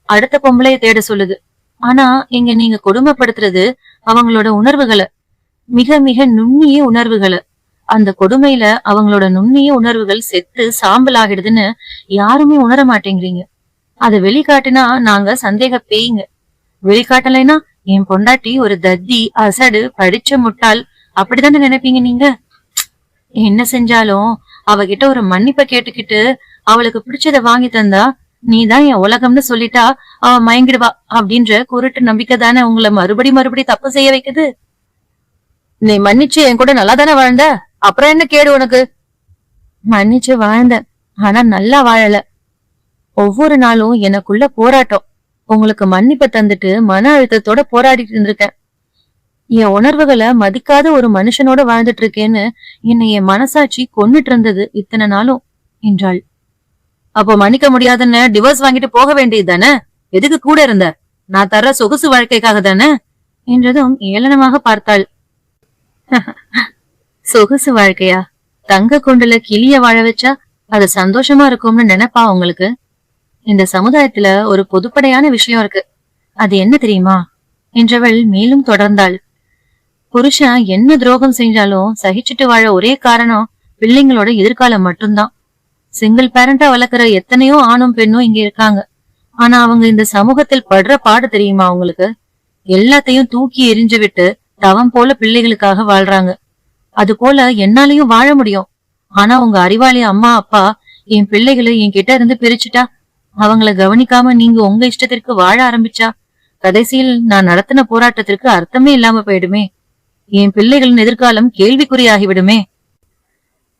அடுத்த பொம்பளைய தேட சொல்லுது. ஆனா இங்க நீங்க கொடுமைப்படுத்துறது அவங்களோட உணர்வுகளை, மிக மிக நுண்ணிய உணர்வுகளை. அந்த கொடுமையில அவங்களோட நுண்ணிய உணர்வுகள் செத்து சாம்பல் ஆகிடுதுன்னு யாருமே உணர மாட்டேங்கிறீங்க. அதை வெளிக்காட்டினா நாங்க சந்தேக பேய்ங்க. வெளிக்காட்டலைன்னா என் பொண்டாட்டி ஒரு தத்தி, அசடு, படிச்ச முட்டாள் அப்படித்தானே நினைப்பீங்க நீங்க. என்ன செஞ்சாலும் அவகிட்ட ஒரு மன்னிப்பை கேட்டுக்கிட்டு அவளுக்கு பிடிச்சத வாங்கி தந்தா நீதான் என் உலகம்னு சொல்லிட்டா அவ மயங்கிடுவா அப்படின்ற குருட்டு நம்பிக்கை தானே உங்களை மறுபடி தப்பு செய்ய வைக்குது. நீ மன்னிச்சு என் கூட நல்லா தானே வாழ்ந்த, அப்புறம் என்ன கேடு உனக்கு? மன்னிச்சு வாழ்ந்த, ஆனா நல்லா வாழல. ஒவ்வொரு நாளும் எனக்குள்ள போராட்டம். உங்களுக்கு மன்னிப்பை தந்துட்டு மன அழுத்தத்தோட போராடிட்டு இருந்திருக்கேன். என் உணர்வுகளை மதிக்காத ஒரு மனுஷனோட வாழ்ந்துட்டு இருக்கேன்னு என்னை என் மனசாட்சி கொன்னுட்டு இருந்தது இத்தனை நாளும் என்றாள். அப்போ மன்னிக்க முடியாதுன்னு டிவோர்ஸ் வாங்கிட்டு போக வேண்டியது தானே? எதுக்கு கூட இருந்த? நான் தர்ற சொகுசு வாழ்க்கைக்காக தானே என்றதும் ஏளனமாக பார்த்தாள். சொகுசு வாழ்க்கையா? தங்க கொண்டுல கிளிய வாழ வச்சா அது சந்தோஷமா இருக்கும்னு நினைப்பா உங்களுக்கு? இந்த சமுதாயத்துல ஒரு பொதுப்படையான விஷயம் இருக்கு, அது என்ன தெரியுமா என்றவள் மேலும் தொடர்ந்தாள். புருஷன் என்ன துரோகம் செஞ்சாலும் சகிச்சுட்டு வாழ ஒரே காரணம் பிள்ளைங்களோட எதிர்காலம் மட்டும்தான். சிங்கிள் பேரண்டா வளர்க்குற எத்தனையோ ஆணும் பெண்ணும் இங்க இருக்காங்க. ஆனா அவங்க இந்த சமூகத்தில் படுற பாடு தெரியுமா அவங்களுக்கு? எல்லாத்தையும் தூக்கி எரிஞ்சு விட்டு தவம் போல பிள்ளைகளுக்காக வாழ்றாங்க. அது போல என்னாலையும் வாழ முடியும். ஆனா உங்க அறிவாளி அம்மா அப்பா என் பிள்ளைகளை என்கிட்ட இருந்து பிரிச்சுட்டா, அவங்கள கவனிக்காம நீங்க உங்க இஷ்டத்திற்கு வாழ ஆரம்பிச்சா, கடைசியில் நான் நடத்தின போராட்டத்திற்கு அர்த்தமே இல்லாம போயிடுமே. என் பிள்ளைகளின் எதிர்காலம் கேள்விக்குறியாகிவிடுமே.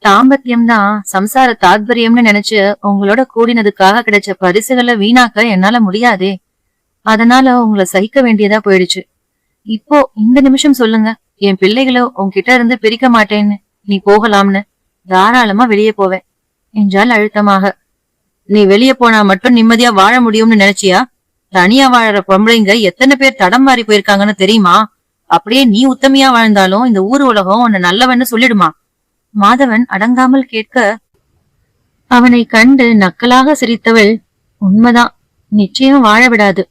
தாம்பத்தியம் தான் சம்சார தாத்பரியம்னு நினைச்சு உங்களோட கூடினதுக்காக கிடைச்ச பரிசுகளை வீணாக்க என்னால முடியாதே. அதனால உங்களை சகிக்க வேண்டியதா போயிடுச்சு. இப்போ இந்த நிமிஷம் சொல்லுங்க, என் பிள்ளைகளோ உன்கிட்ட இருந்து பிரிக்க மாட்டேன்னு நீ போகலாம்னு. தாராளமா வெளியே போவேன் என்றால் அழுத்தமாக. நீ வெளியே போனா மட்டும் நிம்மதியா வாழ முடியும்னு நினைச்சியா? தனியா வாழற பொம்பளைங்க எத்தனை பேர் தடம் மாறி போயிருக்காங்கன்னு தெரியுமா? அப்படியே நீ உத்தமையா வாழ்ந்தாலும் இந்த ஊர் உலகம் உன்னை நல்லவன்னு சொல்லிடுமா? மாதவன் அடங்காமல் கேட்க, அவனை கண்டு நக்கலாக சிரித்தவள், உண்மைதான், நிச்சயம் வாழ விடாது.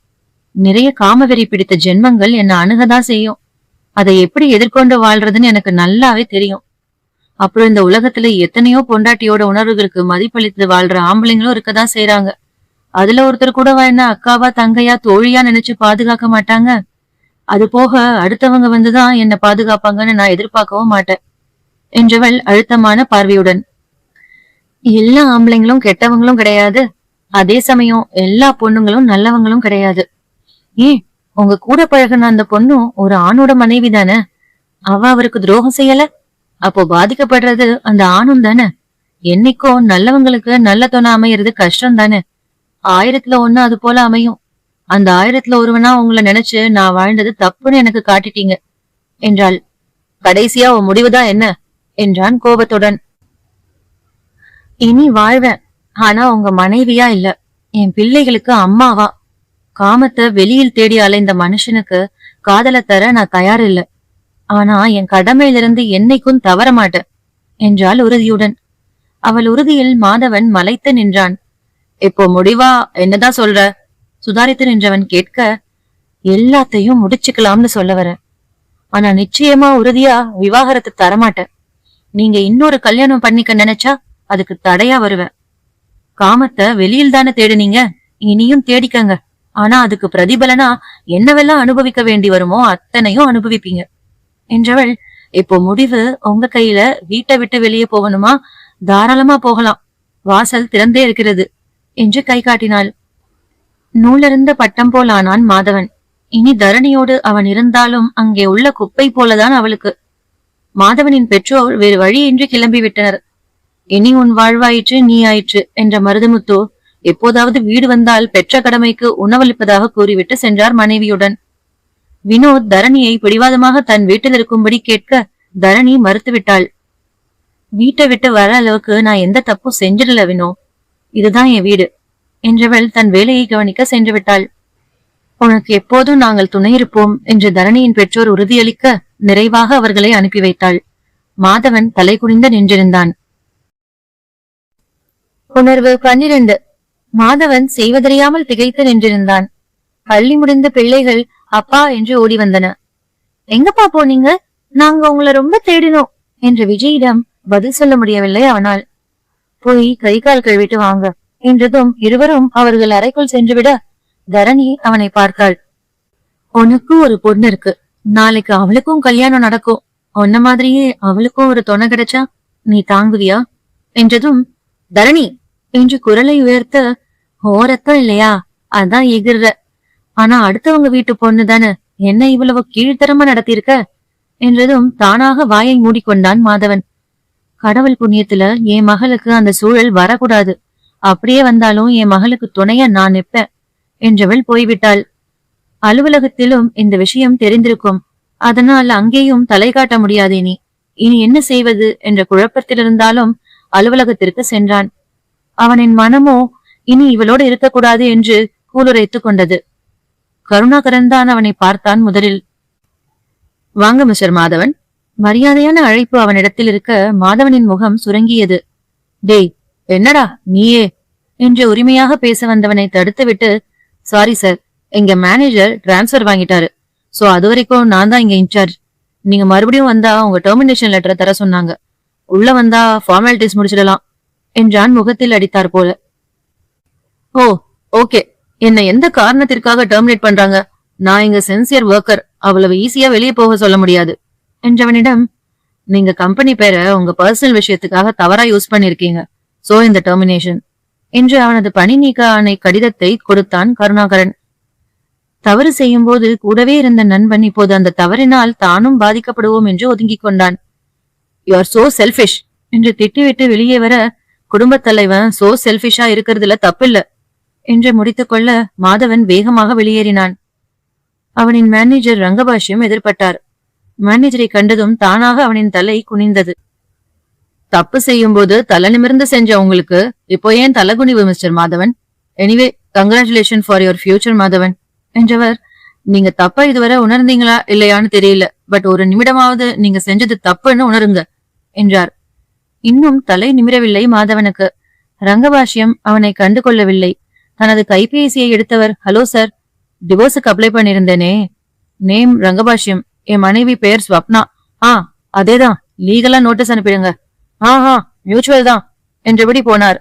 நிறைய காமவெறி பிடித்த ஜென்மங்கள் என்ன அணுகதான் செய்யும். அதை எப்படி எதிர்கொண்டு வாழ்றதுன்னு எனக்கு நல்லாவே தெரியும். அப்புறம் இந்த உலகத்துல எத்தனையோ பொண்டாட்டியோட உணர்வுகளுக்கு மதிப்பளித்து வாழ்ற ஆம்பளைங்களும் இருக்கதான் செய்யறாங்க. அதுல ஒருத்தர் கூடவா என்ன அக்காவா தங்கையா தோழியா நினைச்சு பாதுகாக்க மாட்டாங்க? அது போக அடுத்தவங்க வந்துதான் என்ன பாதுகாப்பாங்கன்னு நான் எதிர்பார்க்கவும் மாட்டேன் என்றவள் அழுத்தமான பார்வையுடன். எல்லா ஆம்பளைங்களும் கெட்டவங்களும் கிடையாது, அதே சமயம் எல்லா பொண்ணுங்களும் நல்லவங்களும் கிடையாது. ஏன் உங்க கூட பழகின அந்த பொண்ணும் ஒரு ஆணோட மனைவி தானே? அவ அவருக்கு துரோகம் செய்யல? அப்போ பாதிக்கப்படுறது அந்த ஆணும் தானே? என்னைக்கும் நல்லவங்களுக்கு நல்ல துணை அமையறது கஷ்டம் தானே? 1000த்துல 1 அது போல அமையும். அந்த 1000த்துல ஒருவனா உங்களை நினைச்சு நான் வாழ்ந்தது தப்புன்னு எனக்கு காட்டிட்டீங்க என்றாள். கடைசியா உன் முடிவுதான் என்ன என்றான் கோபத்துடன். இனி வாழ்வேன், ஆனா உங்க மனைவியா இல்ல, என் பிள்ளைகளுக்கு அம்மாவா. காமத்தை வெளியில் தேடி அலைந்த மனுஷனுக்கு காதலை தர நான் தயார் இல்ல. ஆனா என் கடமையிலிருந்து என்னைக்கும் தவற மாட்டேன் என்றாள் உறுதியுடன். அவள் உறுதியில் மாதவன் மலைத்து நின்றான். இப்போ முடிவா என்னதான் சொல்ற? சுதாரித்து நின்றவன் கேட்க, எல்லாத்தையும் முடிச்சுக்கலாம்னு சொல்ல வர. ஆனா நிச்சயமா உறுதியா விவாகரத்து தரமாட்டேன். நீங்க இன்னொரு கல்யாணம் பண்ணிக்க நினைச்சா அதுக்கு தடையா வருவேன். காமத்தை வெளியில் தானே தேடுனீங்க, இனியும் தேடிக்கங்க. ஆனா அதுக்கு பிரதிபலனா என்னவெல்லாம் அனுபவிக்க வேண்டி வருமோ அத்தனையும் அனுபவிப்பீங்க என்றவள். இப்போ முடிவு உங்க கையில. வீட்டை விட்டு வெளியே போகணுமா? தாராளமா போகலாம், வாசல் திறந்தே இருக்கிறது என்று கை காட்டினாள். நூலிருந்த பட்டம் போல் ஆனான் மாதவன். இனி தரணியோடு அவன் இருந்தாலும் அங்கே உள்ள குப்பை போலதான் அவளுக்கு. மாதவனின் பெற்றோர் வேறு வழியின்றி கிளம்பி விட்டனர். இனி உன் வாழ்வாயிற்று நீ ஆயிற்று என்ற மருதமுத்து எப்போதாவது வீடு வந்தால் பெற்ற கடமைக்கு உணவளிப்பதாக கூறிவிட்டு சென்றார் மனைவியுடன். வினோத் தரணியை பிடிவாதமாக தன் வீட்டில் இருக்கும்படி கேட்க தரணி மறுத்துவிட்டாள். வீட்டை விட்டு வர அளவுக்கு நான் எந்த தப்பும் செஞ்சிடல வினோ, இதுதான் என் வீடு என்றவள் தன் வேலையை கவனிக்க சென்று விட்டாள். உனக்கு எப்போதும் நாங்கள் துணை இருப்போம் என்று தரணியின் பெற்றோர் உறுதியளிக்க நிறைவாக அவர்களை அனுப்பி வைத்தாள். மாதவன் தலை குனிந்து நின்றிருந்தான். உணர்வு 12. மாதவன் செய்வதறியாமல் திகைத்து நின்றிருந்தான். பள்ளி முடிந்த பிள்ளைகள் அப்பா என்று ஓடி வந்தன. எங்கப்பா போனீங்க? நாங்க உங்களை ரொம்ப தேடினோம் என்று விஜயிடம் பதில் சொல்ல முடியவில்லை அவனால். போய் கை கால் கழுவிட்டு வாங்க என்றதும் இருவரும் அவர்கள் அறைக்குள் சென்றுவிட தரணி அவனை பார்த்தாள். உனக்கும் ஒரு பொண்ணு இருக்கு, நாளைக்கு அவளுக்கும் கல்யாணம் நடக்கும். உன்ன மாதிரியே அவளுக்கும் ஒரு துணை கிடைச்சா நீ தாங்குவியா என்றதும், தரணி என்று குரலை உயர்த்த, ஓரத்தம் இல்லையா, அதான் எகிர்ற. ஆனா அடுத்தவங்க வீட்டு பொண்ணு தானே, என்ன இவ்வளவு கீழ்த்தரமா நடத்திருக்க என்றதும் தானாக வாயை மூடிக்கொண்டான் மாதவன். கடவுள் புண்ணியத்துல என் மகளுக்கு அந்த சூழல் வரக்கூடாது, அப்படியே வந்தாலும் என் மகளுக்கு துணைய நான் நிற்பேன் என்றவள் போய்விட்டாள். அலுவலகத்திலும் இந்த விஷயம் தெரிந்திருக்கும், அதனால் அங்கேயும் தலை காட்ட முடியாது. இனி என்ன செய்வது என்ற குழப்பத்தில் இருந்தாலும் அலுவலகத்திற்கு சென்றான். அவனின் மனமோ இனி இவளோடு இருக்கக்கூடாது என்று கூலுரைத்துக் கொண்டது. கருணாகரன் தான் அவனை பார்த்தான் முதலில். வாங்க மிஸ்டர் மாதவன். மரியாதையான அழைப்பு அவனிடத்தில் இருக்க மாதவனின் முகம் சுருங்கியது. டேய் என்னடா நீயே என்று உரிமையாக பேச வந்தவனை தடுத்துவிட்டு, சாரி சார், எங்க மேனேஜர் டிரான்ஸ்பர் வாங்கிட்டாரு, சோ அது வரைக்கும் நான் தான் இங்க இன்சார்ஜ். நீங்க மறுபடியும் வந்தா உங்க டெர்மினேஷன் லெட்டரை தர சொன்னாங்க, உள்ள வந்தா ஃபார்மாலிட்டிஸ் முடிச்சிடலாம் என்றான் முகத்தில் அடித்தார் போல. ஓ, ஓகே. என்ன எந்த காரணத்திற்காக டெர்மினேட் பண்றாங்க? நான் இங்க சின்சியர் ஒர்க்கர், அவ்வளவு ஈஸியா வெளியே போக சொல்ல முடியாது என்றவனிடம், நீங்க கம்பெனி பேரை உங்க பர்சனல் விஷயத்துக்காக தவறா யூஸ் பண்ணிருக்கீங்க, சோ இந்த டெர்மினேஷன் என்று அவனது பணி நீக்க ஆணை கடிதத்தை கொடுத்தான் கருணாகரன். தவறு செய்யும் போது கூடவே இருந்த நண்பன் இப்போது அந்த தவறினால் தானும் பாதிக்கப்படுவோம் என்று ஒதுங்கிக் கொண்டான். யூ ஆர் சோ செல்பிஷ் என்று திட்டிவிட்டு வெளியே வர, குடும்பத் தலைவன் சோ செல்பிஷா இருக்கிறதுல தப்பில்ல என்று முடித்துக்கொள்ள மாதவன் வேகமாக வெளியேறினான். அவனின் மேனேஜர் ரங்கபாஷ்யம் எதிர்பட்டார். மேனேஜரை கண்டதும் தானாக அவனின் தலை குனிந்தது. தப்பு செய்யும் போது தலை நிமிர்ந்து செஞ்ச உங்களுக்கு இப்போ ஏன் தலைகுனிவு mister Madhavan? Anyway, congratulation for your future Madhavan என்றவர், நீங்க தப்பா இதுவரை உணர்ந்தீங்களா இல்லையான்னு தெரியல, பட் ஒரு நிமிடமாவது நீங்க செஞ்சது தப்புன்னு உணருங்க என்றார். இன்னும் தலை நிமிரவில்லை மாதவனுக்கு. ரங்கபாஷ்யம் அவனை கண்டு கொள்ளவில்லை. தனது கைபேசியை எடுத்தவர், ஹலோ சார், டிவோர்ஸுக்கு அப்ளை பண்ணிருந்தேனே, நேம் ரங்கபாஷ்யம், என் மனைவி பெயர் ஸ்வப்னா. அதேதான், லீகலா நோட்டீஸ் அனுப்பிடுங்க. மியூச்சுவல் தான் என்றபடி போனார்.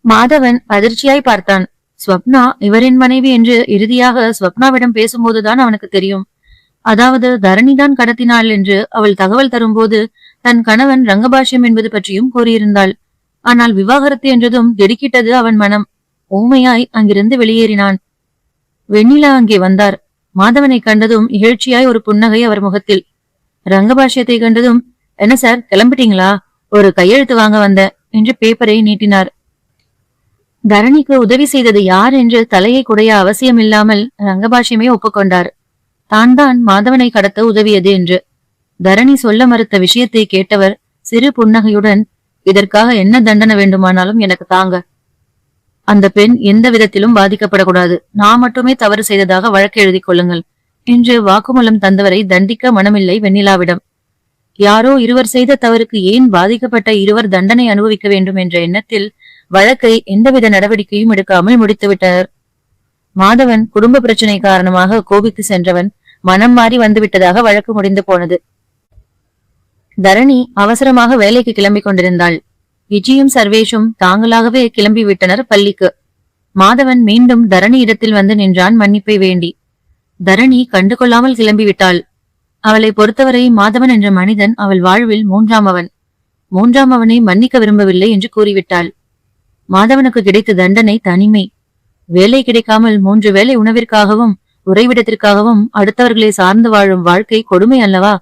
மாதவன் அதிர்ச்சியாய் பார்த்தான். ஸ்வப்னா இவரின் மனைவி என்று இறுதியாக ஸ்வப்னாவிடம் பேசும்போதுதான் அவனுக்கு தெரியும். அதாவது தரணிதான் கடத்தினாள் என்று அவள் தகவல் தரும்போது தன் கணவன் ரங்கபாஷ்யம் என்பது பற்றியும் கூறியிருந்தாள். ஆனால் விவாகரத்து என்றதும் திடுக்கிட்டது அவன் மனம். ஊமையாய் அங்கிருந்து வெளியேறினான். வெண்ணிலா அங்கே வந்தார். மாதவனை கண்டதும் இகழ்ச்சியாய் ஒரு புன்னகை அவர் முகத்தில். ரங்கபாஷ்யத்தை கண்டதும், என்ன சார் கிளம்பிட்டீங்களா? ஒரு கையெழுத்து வாங்க வந்த என்று பேப்பரை நீட்டினார். தரணிக்கு உதவி செய்தது யார் என்று தலையை குடைய அவசியமில்லாமல் ரங்கபாஷ்யமே ஒப்புக்கொண்டார். தான் மாதவனை கடத்த உதவியது என்று. தரணி சொல்ல மறுத்த விஷயத்தை கேட்டவர் சிறு புன்னகையுடன், இதற்காக என்ன தண்டனை வேண்டுமானாலும் எனக்கு தாங்க. அந்த பெண் எந்த விதத்திலும் பாதிக்கப்படக்கூடாது, நான் மட்டுமே தவறு செய்ததாக வழக்கு எழுதி கொள்ளுங்கள் என்று வாக்குமூலம் தந்தவரை தண்டிக்க மனமில்லை வெண்ணிலாவிடம். யாரோ இருவர் செய்த தவறுக்கு ஏன் பாதிக்கப்பட்ட இருவர் தண்டனை அனுபவிக்க வேண்டும் என்ற எண்ணத்தில் வழக்கை எந்தவித நடவடிக்கையும் எடுக்காமல் முடித்துவிட்டார். மாதவன் குடும்ப பிரச்சனை காரணமாக கோபித்து சென்றவன் மனம் மாறி வந்துவிட்டதாக வழக்கு முடிந்து போனது. தரணி அவசரமாக வேலைக்கு கிளம்பிக் கொண்டிருந்தாள். விஜயும் சர்வேஷும் தாங்களாகவே கிளம்பி விட்டனர் பள்ளிக்கு. மாதவன் மீண்டும் தரணி இடத்தில் வந்து நின்றான் மன்னிப்பை வேண்டி. தரணி கண்டுகொள்ளாமல் கிளம்பிவிட்டாள். அவளை பொறுத்தவரை மாதவன் என்ற மனிதன் அவள் வாழ்வில் மூன்றாம் அவனை மன்னிக்க விரும்பவில்லை என்று கூறிவிட்டாள். மாதவனுக்கு கிடைத்த தண்டனை தனிமை. வேலை கிடைக்காமல் 3 வேளை உணவிற்காகவும் உறைவிடத்திற்காகவும் அடுத்தவர்களை சார்ந்து வாழும் வாழ்க்கை கொடுமை அல்லவா?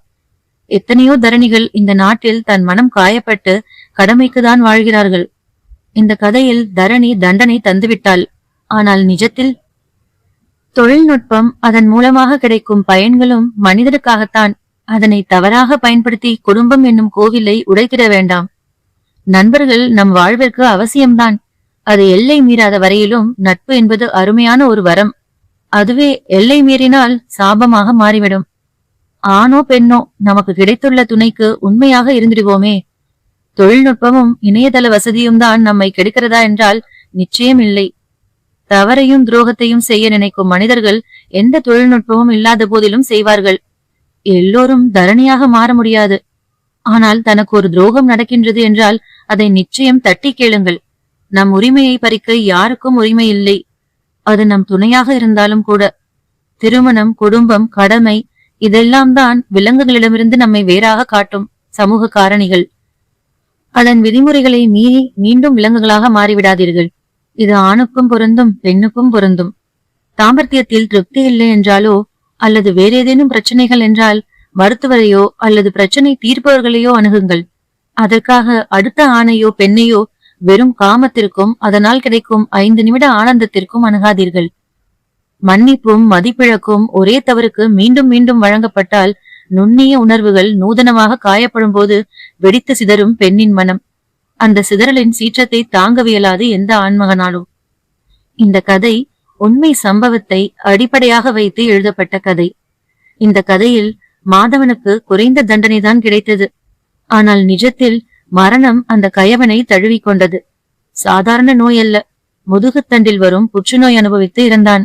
எத்தனையோ தரணிகள் இந்த நாட்டில் தன் மனம் காயப்பட்டு கடமைக்குதான் வாழ்கிறார்கள். இந்த கதையில் தரணி தண்டனை தந்துவிட்டாள். ஆனால் நிஜத்தில் தொழில்நுட்பம், அதன் மூலமாக கிடைக்கும் பயன்களும் மனிதருக்காகத்தான். அதனை தவறாக பயன்படுத்தி குடும்பம் என்னும் கோவிலை உடைத்திட வேண்டாம். நண்பர்கள் நம் வாழ்விற்கு அவசியம்தான். அது எல்லை மீறாத வரையிலும் நட்பு என்பது அருமையான ஒரு வரம். அதுவே எல்லை மீறினால் சாபமாக மாறிவிடும். ஆணோ பெண்ணோ நமக்கு கிடைத்துள்ள துணைக்கு உண்மையாக இருந்திடுவோமே. தொழில்நுட்பமும் இணையதள வசதியும் தான் நம்மை கெடுக்கிறதா என்றால் நிச்சயம் இல்லை. தவறையும் துரோகத்தையும் செய்ய நினைக்கும் மனிதர்கள் எந்த தொழில்நுட்பமும் இல்லாத போதிலும் செய்வார்கள். எல்லோரும் தரணியாக மாற முடியாது. ஆனால் தனக்கு ஒரு துரோகம் நடக்கின்றது என்றால் அதை நிச்சயம் தட்டி கேளுங்கள். நம் உரிமையை பறிக்க யாருக்கும் உரிமை இல்லை. அது நம் துணையாக இருந்தாலும் கூட. திருமணம், குடும்பம், கடமை, இதெல்லாம் தான் விலங்குகளிடமிருந்து நம்மை வேறாக காட்டும் சமூக காரணிகள். அதன் விதிமுறைகளை மீறி மீண்டும் விலங்குகளாக மாறிவிடாதீர்கள். இது ஆணுக்கும் பொருந்தும், பெண்ணுக்கும் பொருந்தும். தாம்பத்தியத்தில் திருப்தி இல்லை என்றாலோ அல்லது வேறேதேனும் பிரச்சனைகள் என்றால் மருத்துவரையோ அல்லது பிரச்சனை தீர்ப்பவர்களையோ அணுகுங்கள். அதற்காக அடுத்த ஆணையோ பெண்ணையோ வெறும் காமத்திற்கும் அதனால் கிடைக்கும் 5 நிமிட ஆனந்தத்திற்கும் அணுகாதீர்கள். மன்னிப்பும் மதிப்பிழக்கும் ஒரே தவறுக்கு மீண்டும் மீண்டும் வழங்கப்பட்டால் நுண்ணிய உணர்வுகள் நூதனமாக காயப்படும் போது வெடித்து சிதறும் பெண்ணின் மனம். அந்த சிதறலின் சீற்றத்தை தாங்கவியலாது எந்த ஆண்மகனாலும். இந்த கதை உண்மை சம்பவத்தை அடிப்படையாக வைத்து எழுதப்பட்ட கதை. இந்த கதையில் மாதவனுக்கு குறைந்த தண்டனைதான் கிடைத்தது. ஆனால் நிஜத்தில் மரணம் அந்த கயவனை தழுவிக்கொண்டது. சாதாரண நோய் அல்ல, முதுகுத்தண்டில் வரும் புற்றுநோய் அனுபவித்து இறந்தான்.